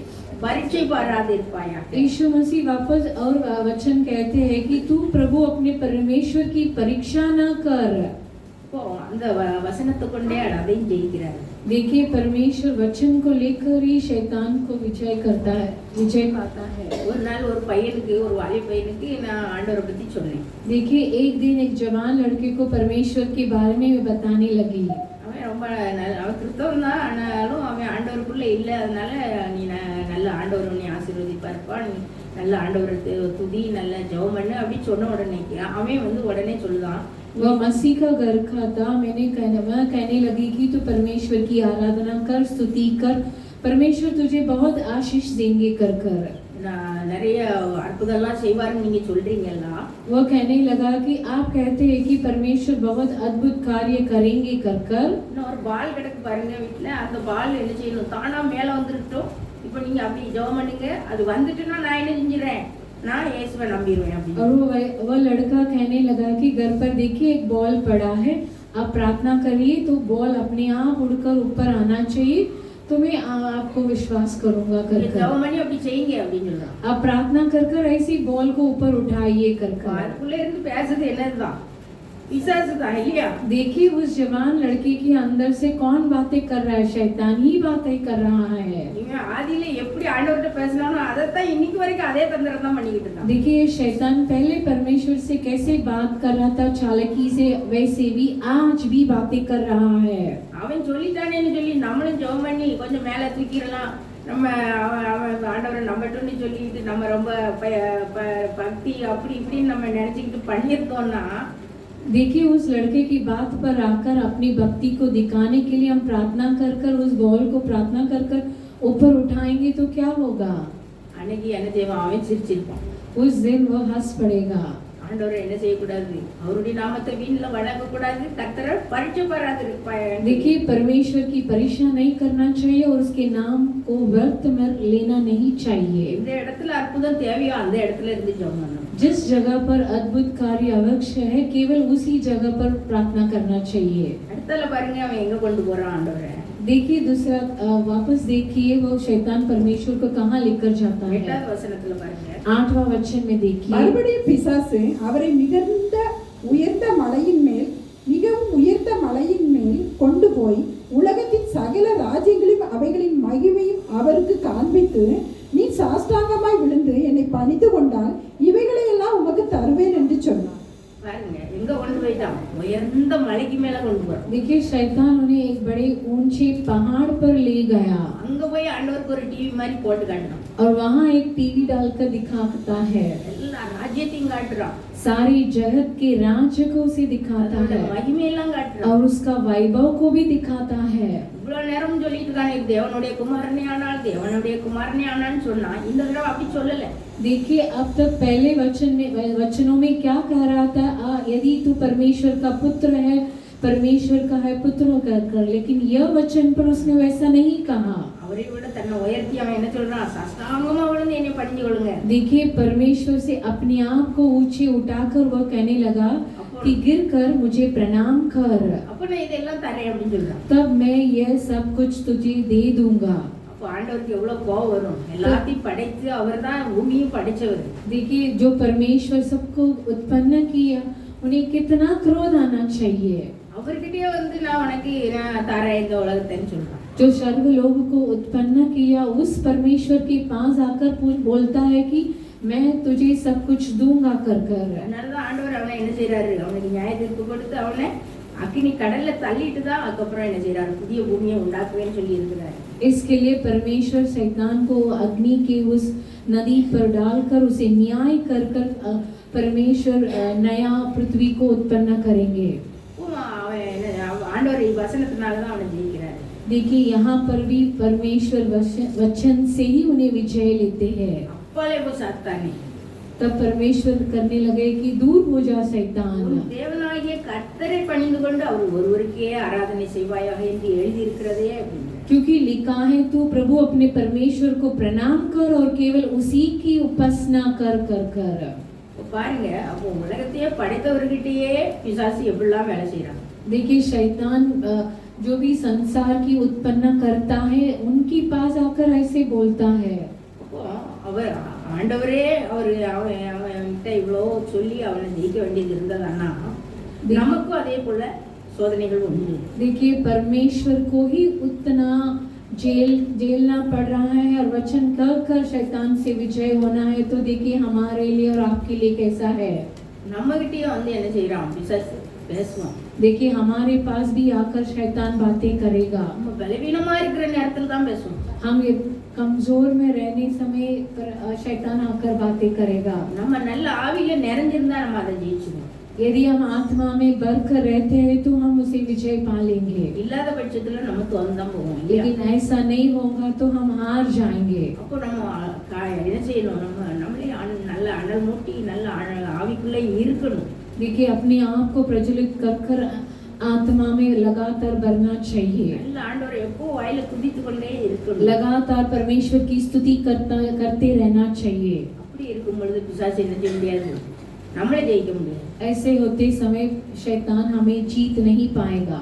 Speaker 1: பரீட்சை பாராதிருப்பாயா.
Speaker 2: यीशु मसीह वापस और वचन कहते हैं कि तू प्रभु अपने परमेश्वर की परीक्षा न कर.
Speaker 1: இப்போ அந்த வசனத்தை கொண்டே அதையும் ஜெயிக்கிறாரு.
Speaker 2: देखिए परमेश्वर वचन को लेकर ही शैतान को विजय करता है, विजय पाता है।
Speaker 1: ஒரு நாள் ஒரு பையனுக்கு, ஒரு வாலி பையனுக்கு நான் ஆண்டவரை பத்தி சொன்னேன்.
Speaker 2: देखिए एक दिन एक जवान लड़के को परमेश्वर के बारे में बताने लगी।
Speaker 1: அவன் ரொம்ப அவன் கிறிஸ்தவன் தான், ஆனாலும் அவன் ஆண்டவருக்குள்ள இல்லை. அதனால நீ நல்ல ஆண்டவர் உன்னை ஆசீர்வதிப்பாருப்பா, நீ நல்ல ஆண்டவரை துதி, நல்ல ஜெபம் பண்ணு அப்படி சொன்ன உடனே அவன் வந்து உடனே சொல்லுதான்,
Speaker 2: वह मसीह का घर का था। मैंने कहने लगी कि तू परमेश्वर की आराधना कर, स्तुति कर, परमेश्वर तुझे बहुत आशीष देंगे कर कर।
Speaker 1: நான் நிறைய அற்புதம்லாம் செய்வாருன்னு நீங்க சொல்றீங்களா?
Speaker 2: वो कहने लगा कि आप कहते हैं कि परमेश्वर बहुत अद्भुत कार्य करेंगे कर कर।
Speaker 1: இன்னும் ஒரு பால் கிடக்கு பாருங்க வீட்டுல, அந்த பால் என்ன செய்யணும், தானா மேல வந்துருட்டோம். இப்போ நீங்க அப்படி ஜெபம் பண்ணுங்க, அது வந்துட்டுன்னா நான் என்ன செஞ்சிடறேன், நான் இயேசுவை நம்பிடுவேன் அப்படின்னு.
Speaker 2: और वो लड़का कहने लगा कि घर पर देखिए एक बॉल पड़ा है, आप प्रार्थना करिए तो बॉल अपने आप उड़कर ऊपर आना चाहिए, तो मैं आपको विश्वास करूंगा कर कर।
Speaker 1: ஜெபம் பண்ணி அப்படி செய்யுங்க அப்படின்னு சொல்றான்.
Speaker 2: आप प्रार्थना कर कर ऐसी बॉल को ऊपर उठाइए कर कर।
Speaker 1: அதுக்குள்ள இருந்து பேசுறது என்னதுதான், பிசாசு தான் இல்லையா?
Speaker 2: देखिए उस जवान लड़के के अंदर से कौन बातें कर रहा है, शैतान ही बातें कर रहा है।
Speaker 1: இவன் ஆதியில எப்படி ஆண்டவர்கிட்ட பேசினாலும் அதைத்தான் இன்னைக்கு வரைக்கும் அதே தந்திரம் தான் பண்ணிக்கிட்டு இருக்கான்.
Speaker 2: देखिए शैतान पहले परमेश्वर से कैसे बात कर रहा था चालाकी से, वैसे भी आज भी बातें कर रहा है।
Speaker 1: அவன் சொல்லிட்டானேன்னு சொல்லி நம்மளும் ஜெபம் பண்ணி கொஞ்சம் மேல தூக்கிடலாம், நம்ம அவன் ஆண்டவரை நம்பட்டும்னு சொல்லிட்டு நம்ம ரொம்ப பக்தி அப்படி இப்படின்னு நம்ம நினைச்சுக்கிட்டு பண்ணியிருக்கோம்னா,
Speaker 2: देखिए उस लड़के की बात पर आकर अपनी भक्ति को दिखाने के लिए हम प्रार्थना कर कर उस बॉल को प्रार्थना कर कर ऊपर उठाएंगे तो क्या होगा?
Speaker 1: அன்னைக்கு என்ன செய்வான், அவன் சிரிச்சிருப்பான்.
Speaker 2: उस दिन वह हंस पड़ेगा।
Speaker 1: ஆண்டவரை என்ன செய்யக்கூடாது, அவருடைய நாமத்தை வீண்ல வணங்க கூடாது, கர்த்தரை பரிச்சை பெறாது.
Speaker 2: देखिए परमेश्वर की परीक्षा नहीं करना चाहिए और उसके नाम को व्यर्थ में लेना नहीं चाहिए।
Speaker 1: எந்த இடத்துல அற்புதம் தேவையோ அந்த இடத்துல இருந்து ஜெபம் பண்ணணும்.
Speaker 2: जिस जगह पर अद्भुत कार्य आवश्यक है केवल उसी जगह पर प्रार्थना करना चाहिए।
Speaker 1: அடுத்தல பாருங்க அவன் எங்க கொண்டு போறான் ஆண்டவரை.
Speaker 2: देखिए दूसरा वापस देखिए वो शैतान परमेश्वर को कहाँ लेकर जाता है।
Speaker 1: 8வது வசனத்துல பாருங்க,
Speaker 2: 8वां वचन में देखिए
Speaker 3: மறுபடியும் பிசாசு அவரை மிகுந்த உயர்ந்த மலையின் மேல், மிகவும் உயர்ந்த மலையின் மேல் கொண்டு போய் உலகத்தின் சகல ராஜ்யங்களையும் அவைகளின் மகிமையும் அவருக்கு காண்பித்து, நீ சாஷ்டாங்கமாய் விழுந்து என்னை பணிந்து கொண்டால் இவைகளை எல்லாம் உமக்கு தருவேன் என்று சொன்னான்.
Speaker 1: பாருங்க எங்க கொண்டு போயிட்டான், உயர்ந்த மலைக்கு மேல கொண்டு போறான்.
Speaker 2: देखिए शैतान उन्हें एक बड़े ऊंचे पहाड़ पर ले गया
Speaker 1: அங்க போய் ஆண்டவருக்கு ஒரு டிவி மாதிரி போட்டு காட்டுறான்.
Speaker 2: और वहाँ एक टीवी डालकर दिखाता है,
Speaker 1: எல்லா ராஜ்யத்தையும் காட்டுறான்,
Speaker 2: सारी जगत के राज्य को उसे दिखाता
Speaker 1: அதோட
Speaker 2: है
Speaker 1: மகிமையெல்லாம் காட்டுறான்.
Speaker 2: और उसका वैभव को भी दिखाता है।
Speaker 1: இவ்வளவு நேரம் சொல்லிட்டு இருக்கானே தேவனுடைய குமாரனே ஆனால், தேவனுடைய குமாரனே ஆனான்னு சொன்னா, இந்த தடவை அப்படி சொல்லல.
Speaker 2: देखिए अब तक पहले वचनों में क्या कह रहा था, यदि तू परमेश्वर का पुत्र है, परमेश्वर का है पुत्र कर, लेकिन यह वचन पर उसने वैसा नहीं कहा।
Speaker 1: அவரை விட தன்னை உயர்த்தி அவன் என்ன சொல்றான், சாஷ்டாங்கமா விழுந்து என்னை பணிஞ்சு கொள்ளுங்க.
Speaker 2: देखिए परमेश्वर से अपने आप को ऊंचे उठाकर वह कहने लगा कि गिरकर मुझे प्रणाम कर,
Speaker 1: அப்ப நான் இதெல்லாம் தரேன் அப்படின்னு சொல்றான்.
Speaker 2: तब मैं यह सब कुछ तुझे दे दूंगा।
Speaker 1: அப்ப ஆண்டவருக்கு எவ்வளவு கோவம் வரும், எல்லாத்தையும் படைத்து அவர் தான் பூமியும் படைச்சவர்.
Speaker 2: देखिए जो परमेश्वर सबको उत्पन्न किया उन्हें कितना क्रोध आना चाहिए।
Speaker 1: அவர்கிட்டயே வந்து நான் உனக்கு நான் தரேன் இந்த உலகத்தைன்னு சொல்றான்.
Speaker 2: जो सर्व लोग को उत्पन्न किया उस परमेश्वर के पास आकर बोलता है कि मैं तुझे सब कुछ दूंगा कर कर।
Speaker 1: அதனாலதான் ஆண்டவர் அவனை என்ன செய்யறாரு, அவனுக்கு நியாய தீர்ப்பு கொடுத்து அவனை அக்கினி கடல்ல தள்ளிட்டு தான் அதுக்கப்புறம் என்ன செய்யறாரு, புதிய பூமியை உண்டாக்குவேன்னு சொல்லி இருக்கிறாரு.
Speaker 2: इसके लिए परमेश्वर शैतान को अग्नि के उस नदी पर डालकर उसे न्याय कर कर परमेश्वर नया पृथ्वी को उत्पन्न करेंगे।
Speaker 1: அவன் ஆண்டவர் வசனத்தினாலதான் அவனை ஜெயிக்கிறாரு.
Speaker 2: देखिए यहाँ पर भी परमेश्वर वचन से ही उन्हें विजय लेते हैं।
Speaker 1: அப்போலே वो சாத்தானே,
Speaker 2: तब परमेश्वर करने लगे कि दूर हो जा शैतान,
Speaker 1: தேவனாகிய கர்த்தரை பணிந்து கொண்டு அவர் ஒருவருக்கே ஆராதனை செய்வாயாக என்று எழுதி இருக்கிறதே அப்படின்னு.
Speaker 2: क्योंकि लिखा है तू प्रभु अपने परमेश्वर को प्रणाम कर और केवल उसी की उपासना कर कर कर।
Speaker 1: பாருங்க அப்போ உலகத்தையே படைத்தவர்கிட்டயே பிசாசு எப்படிலாம் வேலை செய்யறான்.
Speaker 2: देखिए शैतान जो भी संसार की उत्पन्न करता है उनके पास आकर ऐसे बोलता है।
Speaker 1: அப்போ அவர் ஆண்டவரே அவன்கிட்ட இவ்வளோ சொல்லி அவனை ஜெயிக்க வேண்டியது இருந்ததுன்னா நமக்கும் அதே போல சோதனைகள் உண்டு.
Speaker 2: देखिए परमेश्वर को ही उतना झेलना पड़ रहा है और वचन कर शैतान से विजय होना है, तो देखिए हमारे लिए और आपके लिए कैसा है।
Speaker 1: நம்மகிட்டயும் வந்து என்ன செய்யறான், பிசாசு பேசுவான்.
Speaker 2: देखिए हमारे पास भी आकर शैतान बातें करेगा।
Speaker 1: நம்ம பலவீனமா இருக்கிற நேரத்துல தான் பேசுவோம்.
Speaker 2: हम ये कमजोर में रहने समय पर शैतान आकर बातें करेगा।
Speaker 1: நம்ம நல்ல ஆவியில நிறைஞ்சிருந்தா நம்ம அதை ஜெயிச்சுடுவோம்.
Speaker 2: यदि हम आत्मा में भरकर रहते हैं तो हम उसे विजय पा लेंगे,
Speaker 1: இல்லாத பட்சத்துல நம்ம தோந்தான் போவோம்.
Speaker 2: लेकिन ऐसा नहीं होगा तो हम हार जाएंगे।
Speaker 1: அப்போ நம்ம என்ன செய்யணும், நம்மளே நல்ல அனல் மூட்டி நல்ல ஆவிக்குள்ளே இருக்கணும்.
Speaker 2: देखिए अपने आप को प्रज्वलित कर आत्मा में लगातार भरना चाहिए,
Speaker 1: நல்ல ஆண்டவரை எப்போ வாயில துதித்து கொண்டே இருக்கணும்.
Speaker 2: लगातार परमेश्वर की स्तुति करते रहना चाहिए।
Speaker 1: அப்படி இருக்கும் பொழுது பிசாசு என்ன செய்ய முடியாது, நம்மளே ஜெயிக்க முடியாது.
Speaker 2: ऐसे होते समय शैतान हमें जीत नहीं पाएगा।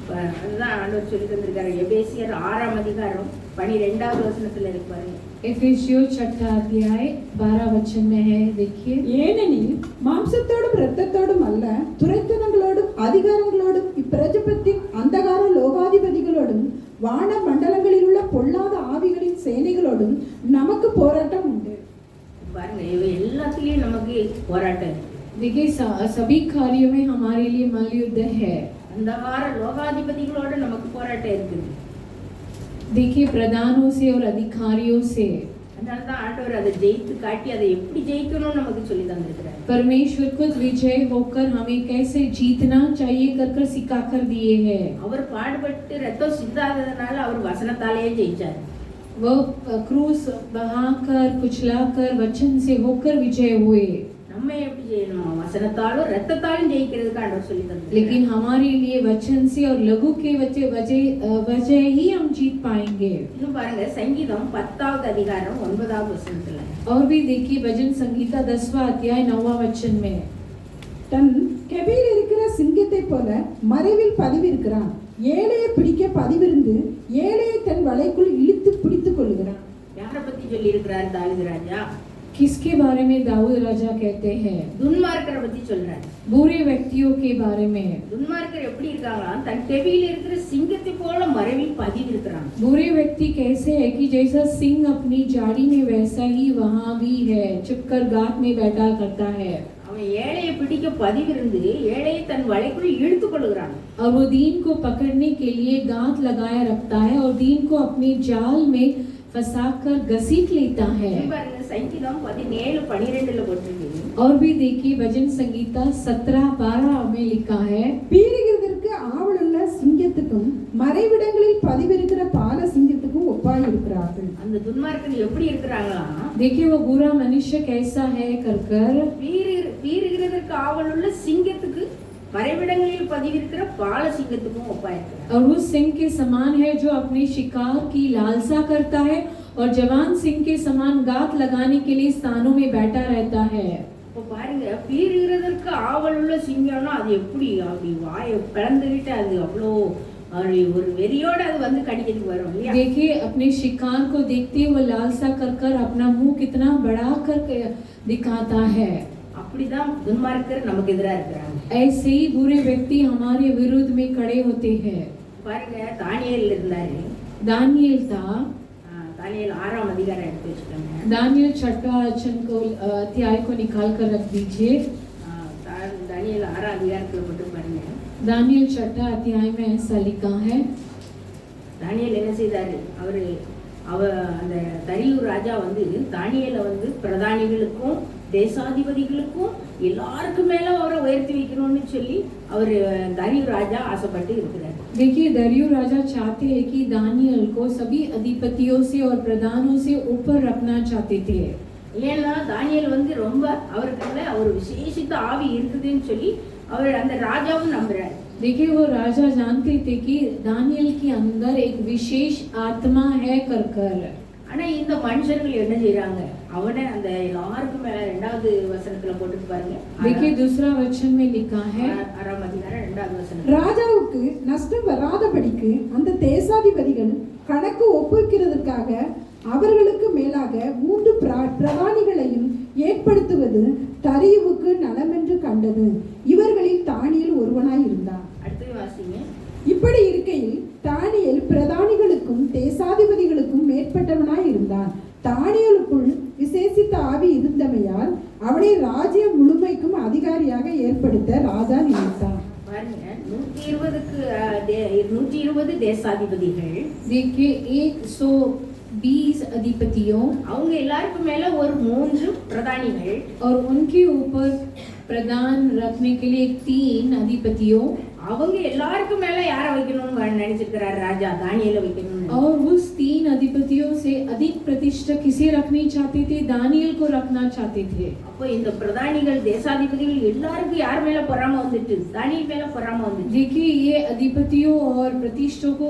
Speaker 1: அதுதான் ஆண்டவர் சொல்லி தந்திருக்காரு. எபேசியர் 6ஆம் அதிகாரம் 12வது வசனத்துல இருக்கு பாருங்க.
Speaker 2: एफेसियों 6 अध्याय 12 वचन में है, देखिए।
Speaker 3: ஏனெனில் மாம்சத்தோடும் இரத்தத்தோடும் அல்ல, துரைத்தனங்களோடும் அதிகாரங்களோடும் இப்பிரஜபத்தின் அந்தகார லோகாதிபதிகளோடும் வான மண்டலங்களில் உள்ள பொல்லாத ஆவிகளின் சேனைகளோடும் நமக்கு போராட்டம் உண்டு.
Speaker 1: பாருங்க, எல்லாத்துலயும் நமக்கு போராட்டம் இருக்கு.
Speaker 2: देखिए सभी कार्यों में हमारे लिए मल्लयुद्ध है।
Speaker 1: அந்தகார லோகாதிபதிகளோட நமக்கு போராட்டம் இருக்குது.
Speaker 2: देखिए प्रधानों से और अधिकारियों से।
Speaker 1: அதனால தான் ஆண்டவர் அதை ஜெயித்து காட்டி அதை எப்படி ஜெயிக்கணும்னு நமக்கு சொல்லி தந்திருக்கிறார்.
Speaker 2: परमेश्वर खुद विजय होकर हमें कैसे जीतना चाहिए कर सिखाकर दिए हैं।
Speaker 1: அவர் பாடுபட்டு ரத்தம் சிந்தாததனால அவர் வசனத்தாலேயே ஜெயிச்சார்.
Speaker 2: वो क्रूस बहाकर कुचलाकर वचन से होकर विजय हुए।
Speaker 1: நம்ம எப்படி செய்யணும், வசனத்தாலும் ரத்தத்தாலும் ஜெயிக்கிறதுக்கு ஆண்டவர் சொல்லி தந்தார்.
Speaker 2: लेकिन हमारे लिए वचन से और लघु के वजह ही हम जीत पाएंगे।
Speaker 1: இன்னும் பாருங்க, சங்கீதம் 10வது அதிகாரம் 9வது வசனத்துல.
Speaker 2: और भी देखिए भजन संगीता 10वां अध्याय 9वां वचन में,
Speaker 3: தன் கெபியில் இருக்கிற சிங்கத்தை போல மறைவில் பதிவிருக்கிறான், ஏழையை பிடிக்க பதிவிருந்து ஏழையை தன் வலைக்குள் இழுத்து பிடித்துக் கொள்கிறான்.
Speaker 1: யாரை பத்தி சொல்லி இருக்கிறார் தாவீது ராஜா?
Speaker 2: किसके बारे में दाऊद राजा कहते हैं?
Speaker 1: துன்மார்க்கரை பத்தி சொல்றார்.
Speaker 2: बुरे व्यक्तियों के बारे में।
Speaker 1: துன்மார்க்கர் எப்படி இருக்காங்களா, தன் கெபியில் இருக்கிற சிங்கத்தை போல மறைவில் பதிவு இருக்கிறான்.
Speaker 2: बुरे व्यक्ति कैसे है कि जैसा सिंह अपनी जाड़ी में वैसा ही वहाँ भी है, चुपकर गात में बैठा करता है।
Speaker 1: அவன் ஏழையை பிடிக்க பதிவிருந்து ஏழையை தன் வலைக்குள் இழுத்து கொள்கிறான்.
Speaker 2: और वो दीन को पकड़ने के लिए गांठ लगाए रखता है और दीन को अपने जाल में फंसाकर घसीट लेता है।
Speaker 1: பாருங்க, சங்கீதம் 17:12 போட்டிருக்கு.
Speaker 2: और भी देखिए भजन संगीता 17:12 में लिखा है,
Speaker 3: பீறுகிறதற்கு ஆவலுள்ள சிங்கத்துக்கும் மறைவிடங்களில் பதிவிருக்கிற பால சிங்கத்துக்கும் ஒப்பாய் இருக்கிறார்கள்.
Speaker 1: அந்த துன்மார்க்கன் எப்படி இருக்கிறாங்களா,
Speaker 2: देखिए वो बुरा मनुष्य कैसा है कर
Speaker 1: பீறுகிறதற்கு ஆவலுள்ள சிங்கத்துக்கு மறைவிடங்களில் பதிவிருக்கிற பால சிங்கத்துக்கும் ஒப்பாயிருக்கிறார்.
Speaker 2: और उस सिंह के समान है जो अपने शिकार की लालसा करता है और जवान सिंह के समान गात लगाने के लिए स्थानों में बैठा रहता है।
Speaker 1: இப்போ பாருங்க, பீறுகிறதற்கு ஆவலுள்ள சிங்கம்னா அது எப்படி அப்படி வாயை பிளந்துகிட்டு அது அவ்வளோ ஒரு வெறியோட அது வந்து கடிக்கிறதுக்கு வரும் இல்லையா?
Speaker 2: देखिए अपने शिकार को देखते हुए लालसा कर अपना मुंह कितना बढ़ा कर दिखाता है।
Speaker 1: அப்படிதான் துன்மார்க்கர் நமக்கு எதிராக இருக்கிறாங்க.
Speaker 2: ऐसे ही बुरे व्यक्ति हमारे विरुद्ध में खड़े होते हैं।
Speaker 1: பாருங்க, தானியேல் இருந்தாரு.
Speaker 2: दानियेल था।
Speaker 1: தானியேல் 6ஆம் அதிகாரம் எடுத்து வச்சுக்கோங்க.
Speaker 2: दानियेल 6वां वचन को अध्याय को निकाल कर रख दीजिए।
Speaker 1: தானியேல் 6ஆம் அதிகாரத்துல மட்டும் பாருங்க.
Speaker 2: दानियेल 6वां अध्याय में ऐसा लिखा है,
Speaker 1: தானியேல் என்ன செய்தாரு, அந்த தரியு ராஜா வந்து தானியேலை வந்து பிரதானிகளுக்கும் தேசாதிபதிகளுக்கும் எல்லாருக்கும் மேல அவரை உயர்த்தி வைக்கணும்னு சொல்லி அவர் தரியு ராஜா ஆசைப்பட்டு இருக்கிறார்.
Speaker 2: देखिए दरियो राजा चाहते हैं कि दानियल को सभी अधिपतियों से और प्रधानों से ऊपर रखना चाहते थे।
Speaker 1: ஏன்னா தானியேல் வந்து ரொம்ப அவருக்குள்ள ஒரு விசேஷித்த ஆவி இருக்குதுன்னு சொல்லி அவர் அந்த ராஜாவும் நம்புறாரு.
Speaker 2: देखिए वो राजा जानते थे कि दानियल के अंदर एक विशेष आत्मा है कर।
Speaker 1: ஆனா இந்த மனுஷர்கள் என்ன செய்யறாங்க, அவனை அந்த எல்லாருக்கும் மேல 2வது வசனத்துல போட்டு பாருங்க.
Speaker 2: देखिए दूसरा वचन में लिखा है,
Speaker 1: 6ஆம் அதிகாரம் 2வது வசனம்,
Speaker 3: ராஜாவுக்கு நஷ்டம் வராதபடிக்கு அந்த தேசாதிபதிகள் கணக்கு ஒப்புவிக்கிறதுக்காக அவர்களுக்கு மேலாக 3 பிரதானிகளையும் ஏற்படுத்துவது தரியுவுக்கு நலமென்று கண்டது. இவர்களில் தானியேல் ஒருவனாய் இருந்தான்.
Speaker 1: அடுத்து வாசிங்க.
Speaker 3: இப்படி இருக்கையில் தானியேல் பிரதானிகளுக்கும் தேசாதிபதிகளுக்கும் மேற்பட்டவனாய் இருந்தான். தானியேலுக்குள் விசேஷித்த ஆவி இருந்தமையால் அவனை ராஜ்யம் முழுமைக்கும் அதிகாரியாக ஏற்படுத்த ராஜா நினைத்தான்.
Speaker 1: பாருங்க, 120 தேசாதிபதிகள்.
Speaker 2: देखिए 120 अधिपतियों
Speaker 1: அவங்க எல்லாருக்கும் மேல ஒரு 3 பிரதானிகள்.
Speaker 2: और उनके ऊपर प्रधान रखने के लिए 3 अधिपतियों.
Speaker 1: அவங்க எல்லாருக்கும் மேல யார வைக்கணும்னு நினைச்சிருக்கிறார் ராஜா? தானியேலை வைக்கணும்.
Speaker 2: और उस 3 अधिपतियों से अधिक प्रतिष्ठा किसे रखनी चाहते थे? दानियल को रखना चाहते थे.
Speaker 1: அப்போ இந்த பிரதானிகள் தேசாதிபதிகள் எல்லாருக்கும் யார் மேல பொறாம வந்துட்டு? தானியேல் மேல பொறாம வந்துட்டு.
Speaker 2: देखिए ये अधिपतियों और प्रतिष्ठों को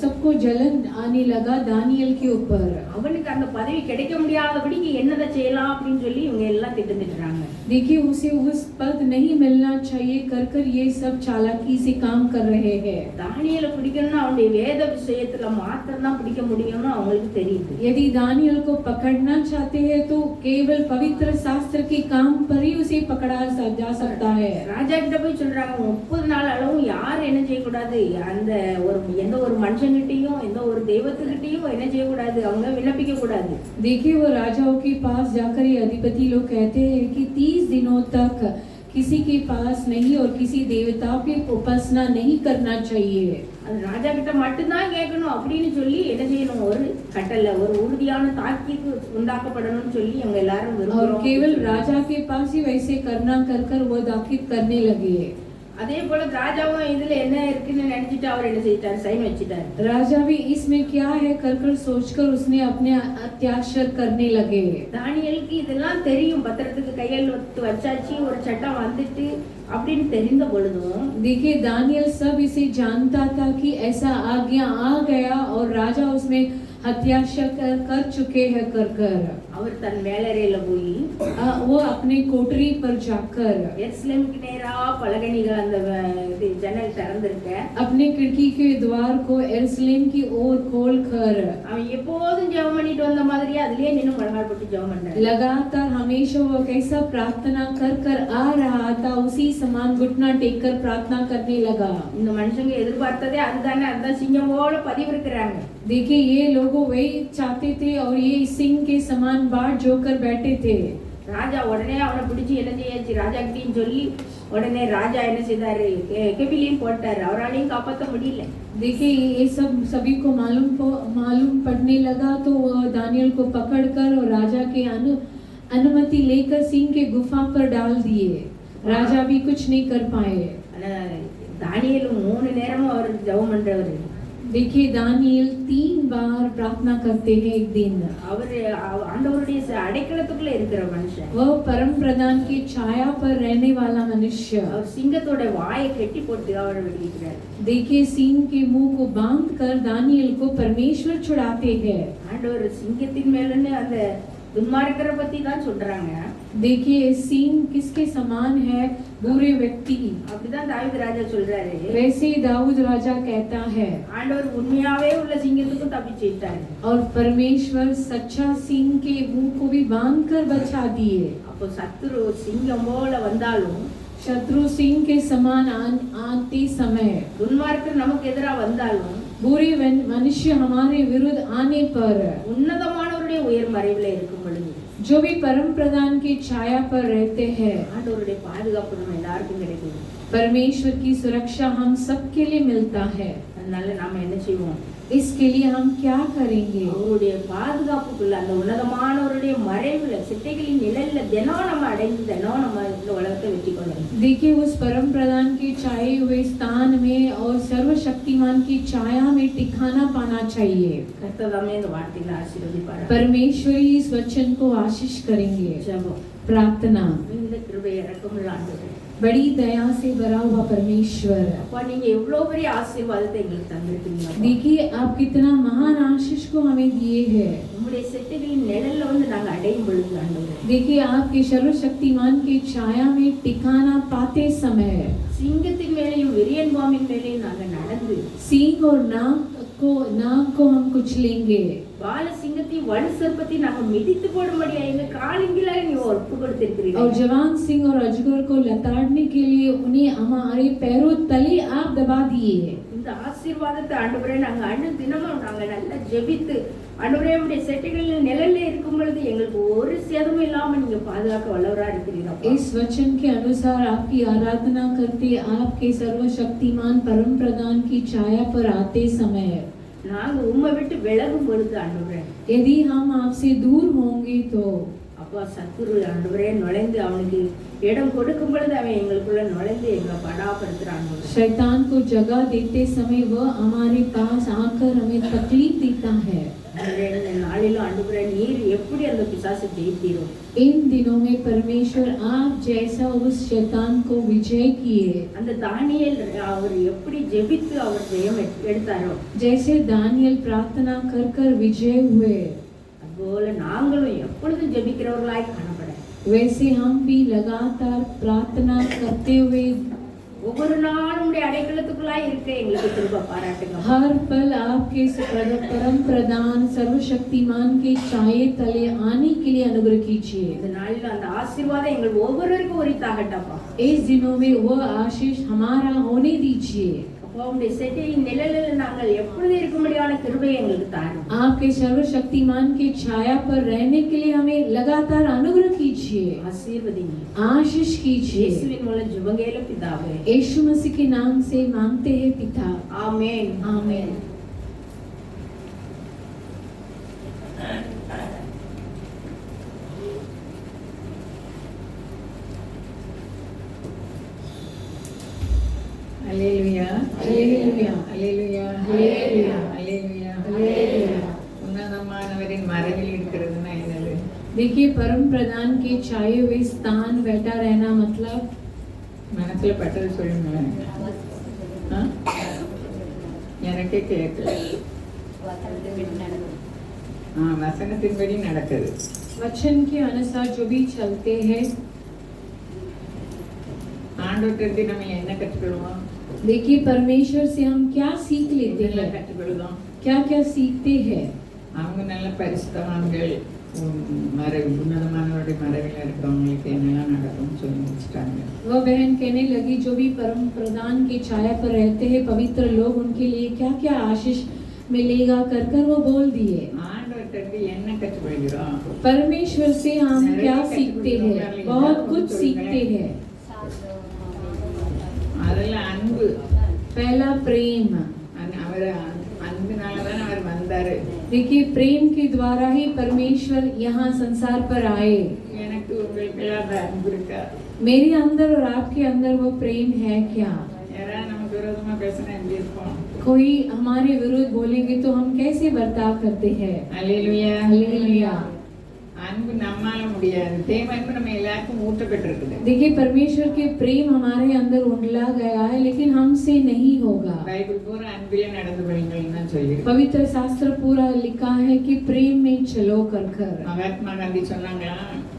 Speaker 2: सबको जलन आने लगा दानियल के ऊपर.
Speaker 1: அவனுக்கு அந்த பதவி கிடைக்க முடியாதபடிக்கு என்னதை செய்யலாம் அப்படின்னு சொல்லி இவங்க எல்லாம் திட்டமிட்டுறாங்க.
Speaker 2: देखिए उसे उस पद नहीं मिलना चाहिए कर ये सब चालाकी से काम कर रहे हैं.
Speaker 1: தானியேலை பிடிக்கணும்னா அவனுடைய வேத விஷயத்துல மாத்திரம் தான் பிடிக்க முடியும்னு அவங்களுக்கு தெரியுது.
Speaker 2: यदि दानियल को पकड़ना चाहते हैं तो केवल पवित्र शास्त्र के काम पर ही उसे पकड़ा जा सकता है.
Speaker 1: ராஜா கிட்ட போய் சொல்றாங்க, 30 நாள் அளவும் யாரும் என்ன செய்யக்கூடாது, அந்த எந்த ஒரு மனுஷங்கிட்டையும் எந்த ஒரு தெய்வத்துக்கிட்டையும் என்ன செய்யக்கூடாது, அவங்க விண்ணப்பிக்க கூடாது.
Speaker 2: देखिए वो राजाओं के पास जाकर ये अधिपति लोग कहते हैं कि 30 दिनों तक किसी के पास नहीं और किसी देवता की उपासना नहीं करना चाहिए.
Speaker 1: அது ராஜா கிட்ட மட்டும்தான் கேட்கணும் அப்படின்னு சொல்லி என்ன செய்யணும், ஒரு கட்டளை, ஒரு உறுதியான தாக்கீது உண்டாக்கப்படணும்னு சொல்லி அவங்க எல்லாரும்
Speaker 2: और केवल राजा के पास ही वैसे करना कर वो दाखिल करने लगे.
Speaker 1: அதே போல ராஜாவும் இதுல என்ன இருக்குன்னு நினைச்சிட்டு அவர் என்ன செய்தார், சைன் வச்சிட்டார்.
Speaker 2: राजा भी इसमें क्या है कर सोचकर उसने अपने अत्याचार करने लगे.
Speaker 1: தானியேலுக்கு இதெல்லாம் தெரியும், பத்திரத்துக்கு கையெழுத்து வச்சாச்சு, ஒரு சட்டம் வந்துட்டு அப்படின்னு தெரிந்த பொழுதும்
Speaker 2: देखिए दानियल सब इसे जानता था कि ऐसा आज्ञा आ गया और राजा उसमें हत्याशा कर चुके हैं कर
Speaker 1: அவர் தன் மேலறையில போய்
Speaker 2: वो अपने कोठरी पर जाकर
Speaker 1: எருசலேமுக்கு நேரா பலகணிகள் அந்த ஜன்னல் திறந்திருக்க
Speaker 2: अपने खिड़की के द्वार को यरूशलेम की ओर खोल कर
Speaker 1: அவன் எப்போதும் ஜெபம் பண்ணிட்டு வந்த மாதிரியே அதுலயே நின்னு முழங்கால் போட்டு ஜெபம் பண்றான்.
Speaker 2: लगातार हमेशा वो कैसा प्रार्थना कर आ रहा था, उसी समान घुटना टेक कर प्रार्थना करने लगा.
Speaker 1: இந்த மனுஷங்க எதிர்பார்த்ததே அதுதானே, அதுதான் சிங்கம் போல பதிவிருக்கிறாங்க.
Speaker 2: देखिए ये लोगों वही चाहते थे और ये सिंह के समान बाट जोकर बैठे थे.
Speaker 1: ராஜா உடனே அவனை பிடிச்சி என்ன செய்யாச்சு, ராஜா கிட்டையும் சொல்லி உடனே ராஜா என்ன செய்தாரு, கெபிலையும் போட்டாரு. அவராலையும் காப்பாற்ற முடியல.
Speaker 2: देखिए ये सब सभी को मालूम पड़ने लगा तो वो दानियल को पकड़कर और राजा के अनुमति लेकर सिंह के गुफा पर डाल दिए. राजा भी कुछ नहीं कर पाए.
Speaker 1: தானியேல் 3 நேரமும் அவர் ஜெபம் பண்றவர்.
Speaker 2: देखिए दानियल 3 बार प्रार्थना करते हैं एक दिन.
Speaker 1: அவர் ஆண்டவருடைய அடைக்கலத்துக்குள்ள இருக்கிற மனுஷன்.
Speaker 2: वह परम प्रधान की छाया पर रहने वाला मनुष्य.
Speaker 1: அவர் சிங்கத்தோட வாயை கட்டி போட்டு அவர் விடுவிக்கிறார்.
Speaker 2: देखिए सिंह के मुंह को बांधकर दानियल को परमेश्वर छुड़ाते हैं.
Speaker 1: ஆண்டவர் சிங்கத்தின் மேலன்னு அந்த துன்மார்க்கரை பத்தி தான் சொல்றாங்க.
Speaker 2: देखिए सिंह किसके समान है? बुरे व्यक्ति.
Speaker 1: அப்படிதான் தாவீது ராஜா சொல்றாரு.
Speaker 2: वैसे दाऊद राजा कहता है.
Speaker 1: ஆண்டவர் உண்மையாவே உள்ள சிங்கத்துக்கும் தப்பிச்சிட்டாரு.
Speaker 2: और परमेश्वर सच्चा सिंह के मुंह को भी बांधकर बचा दिए.
Speaker 1: அப்போ சத்துரு சிங்கம் போல வந்தாலும்
Speaker 2: शत्रु सिंह के समान आते समय
Speaker 1: துன்மார்க்கர் நமக்கு எதிரா வந்தாலும்
Speaker 2: बुरे मनुष्य हमारे विरुद्ध आने पर
Speaker 1: உன்னதமானவருடைய உயர் மறைவுல இருக்கும் பொழுது
Speaker 2: जो भी परम प्रधान की छाया पर रहते हैं
Speaker 1: ஆண்டவருடைய பாதுகாப்பு நம்ம எல்லாருக்கும் கிடைக்குது.
Speaker 2: परमेश्वर की सुरक्षा हम सबके लिए मिलता है.
Speaker 1: அதனால நாம என்ன செய்வோம்,
Speaker 2: इसके लिए हम क्या करेंगे?
Speaker 1: அவருடைய பாதுகாப்புக்குள்ள அந்த உன்னதமானவருடைய மறைவுல சிட்டைகளின் நிழல்ல தினம் நம்ம அடைந்து தினம் நம்ம இந்த உலகத்தை வெற்றி கொள்ளணும்.
Speaker 2: देखिए उस परम प्रधान की छाए हुए स्थान में और सर्वशक्तिमान की छाया में टिकाना पाना चाहिए.
Speaker 1: கர்த்ததாமே இந்த வார்த்தைகளை ஆசீர்வதிப்பார்.
Speaker 2: परमेश्वर ही इस वचन को आशीष करेंगे.
Speaker 1: ஜெபம்.
Speaker 2: प्रार्थना.
Speaker 1: இந்த கிருபை இரக்கமுள்ள ஆண்டவரே,
Speaker 2: बड़ी दया से भरा हुआ परमेश्वर,
Speaker 1: அப்பா நீங்க எவ்வளவு பெரிய ஆசீர்வாதத்தை எங்களுக்கு தந்திருக்கீங்க.
Speaker 2: देखिए आप कितना महान आशीष को हमें दिए हैं.
Speaker 1: உங்களுடைய சிட்டைகளின் நிழல்ல வந்து நாங்க அடையும் பொழுது ஆண்டவரே,
Speaker 2: देखिए आपके सर्वशक्तिमान की छाया में टिकाना पाते समय
Speaker 1: சிங்கத்தின் மேலேயும் விரியன் பாம்பின் மேலேயும் நாங்க நடந்து
Speaker 2: सिंह और नाग नाग को हम कुचलेंगे।
Speaker 1: பால சிங்கத்தையும் வலு சர்ப்பத்தையும் நாங்க மிதித்து போடும்படியா எங்க காலிங்கில நீ ஒப்பு
Speaker 2: और
Speaker 1: கொடுத்திருக்கிறீர்கள்.
Speaker 2: जवान सिंह और अजगर को लताड़ने के लिए उन्हें हमारे पैरों तले आप दबा दिए।
Speaker 1: இந்த ஆசீர்வாதத்தை ஆண்டவரே நாங்க தினமும் நாங்க நல்லா ஜெபித்து ஆண்டவரே உம்முடைய செட்டைகளில் நிழல்ல இருக்கும் பொழுது எங்களுக்கு ஒரு சேதமும் இல்லாம நீங்க பாதுகாக்க வல்லவரா இருக்கிறீர்கள்.
Speaker 2: इस वचन के अनुसार आपकी आराधना करते आपके सर्वशक्तिमान परम प्रधान की छाया पर आते समय
Speaker 1: நாங்க உம்மை விட்டு விலகும் பொழுது ஆண்டவரே
Speaker 2: यदि हम आपसे दूर होंगे तो
Speaker 1: அப்பா சத்துரு ஆண்டவரே நுழைந்து அவனுக்கு இடம் கொடுக்கும் பொழுது அவன் எங்களுக்குள்ள நுழைந்து எங்களை படாப்படுத்துறான்.
Speaker 2: शैतान को जगह देते समय वह हमारे पास आकर हमें तकलीफ देता है।
Speaker 1: இந்த நாளிலும் ஆண்டவரே நீர் எப்படி அந்த பிசாசை ஜெயித்தீரோ
Speaker 2: इन दिनों में परमेश्वर आप जैसा उस शैतान को विजय किए,
Speaker 1: அந்த தானியேல் அவர் எப்படி ஜெபித்து அவர் ஜெயம் எடுத்தாரோ
Speaker 2: जैसे दानियल प्रार्थना कर कर विजय हुए,
Speaker 1: அதுபோல நாங்களும் எப்பொழுதும் ஜெபிக்கிறவர்களாய் காணப்பட
Speaker 2: वैसे हम भी लगातार प्रार्थना करते हुए
Speaker 1: ஒவ்வொரு நாளும் உடைய அடைக்கலத்துக்குள்ளாய் இருக்க எங்களுக்கு கிருபை பாராட்டுங்க.
Speaker 2: हर पल आपके परम प्रधान सर्वशक्तिमान के छाये तले आने के लिए अनुग्रह कीजिए।
Speaker 1: இந்த நாளில் அந்த ஆசீர்வாதம் எங்கள் ஒவ்வொருவருக்கும் உரித்தாகட்டப்பா.
Speaker 2: इस दिनों में वह आशीष हमारा होने दीजिए।
Speaker 1: அப்பா உடைய செட்டையின் நிழலில் நாங்கள் எப்பொழுதும் இருக்கும்படியான கிருபை எங்களுக்கு தாரும்.
Speaker 2: आपके सर्वशक्तिमान की छाया पर रहने के लिए हमें लगातार अनुग्रह कीजिए,
Speaker 1: ஆசீர்வதிங்க.
Speaker 2: आशीष कीजिए।
Speaker 1: இயேசுவின் மூலம் ஜெபங்கேலும் பிதாவே.
Speaker 2: यीशु मसीह के नाम से मांगते हैं पिता,
Speaker 1: ஆமென்.
Speaker 2: आमीन।
Speaker 4: அல்லேலூயா
Speaker 2: அல்லேலூயா
Speaker 4: அல்லேலூயா
Speaker 2: அல்லேலூயா
Speaker 4: அல்லேலூயா
Speaker 2: அல்லேலூயா।
Speaker 4: உன்னதமானவரின் மறைவில் இருக்கிறதுனா என்னது?
Speaker 2: देखिए, परम प्रधान के छाये हुए स्थान बैठा रहना मतलब
Speaker 4: மனசுல பட்டது சொல்லுங்களேன். ஆ? எனக்கே கேட்கல. வசனத்தின்படி நடக்குது.
Speaker 2: वचन के अनुसार जो भी चलते हैं।
Speaker 4: ஆண்டவர்கிட்ட நம்ம என்ன கற்றுக்கொள்வோம்?
Speaker 2: देखिए, परमेश्वर से हम क्या सीख लेते
Speaker 4: இதெல்லாம்
Speaker 2: हैं,
Speaker 4: கற்றுக்கொள்ளுதோம்.
Speaker 2: क्या क्या सीखते हैं।
Speaker 4: அவங்க நல்ல பரிசுத்தவான்கள், உன்னதமானவருடைய மறைவில் இருக்கவங்களுக்கு என்னெல்லாம் நடக்கும்னு சொல்லி முடிச்சிட்டாங்க.
Speaker 2: वह बहन कहने लगी, जो भी परम प्रधान की छाया पर रहते हैं पवित्र लोग, उनके लिए क्या क्या आशीष मिलेगा कर कर वो बोल दिए।
Speaker 4: ஆண்டவர்கிட்ட என்ன கற்றுக்கொள்கிறோம்?
Speaker 2: परमेश्वर से हम क्या सीखते हैं, बहुत कुछ सीखते हैं।
Speaker 4: அதெல்லாம் அன்பு.
Speaker 2: पहला प्रेम।
Speaker 4: அவர் அன்பினாலதான் அவர் வந்தாரு.
Speaker 2: देखिए, प्रेम के द्वारा ही परमेश्वर यहाँ संसार पर आए।
Speaker 4: எனக்கு உங்களுக்கு எல்லாம் அன்பு இருக்கா?
Speaker 2: मेरे अंदर और आपके अंदर वो प्रेम है क्या?
Speaker 4: யாராவது நமக்கு விரோதமா பேசினா எப்படி இருக்கும்?
Speaker 2: कोई हमारे विरुद्ध बोलेंगे तो हम कैसे बर्ताव करते हैं।
Speaker 4: அல்லேலூயா
Speaker 2: हालेलुया।
Speaker 4: அன்பு நம்மால முடியாது. தேவ அன்பு நம்ம எல்லாருக்கும் ஊட்டப்பட்டிருக்குது.
Speaker 2: देखिए, परमेश्वर के प्रेम हमारे अंदर उंडला गया है, लेकिन हमसे नहीं होगा।
Speaker 4: பைபிள் பூரா அன்பிலே நடந்து கொள்ளுங்கள்னு தான் சொல்லியிருக்கு.
Speaker 2: पवित्र शास्त्र पूरा लिखा है कि प्रेम में चलो कर कर।
Speaker 4: மகாத்மா காந்தி சொன்னாங்களா,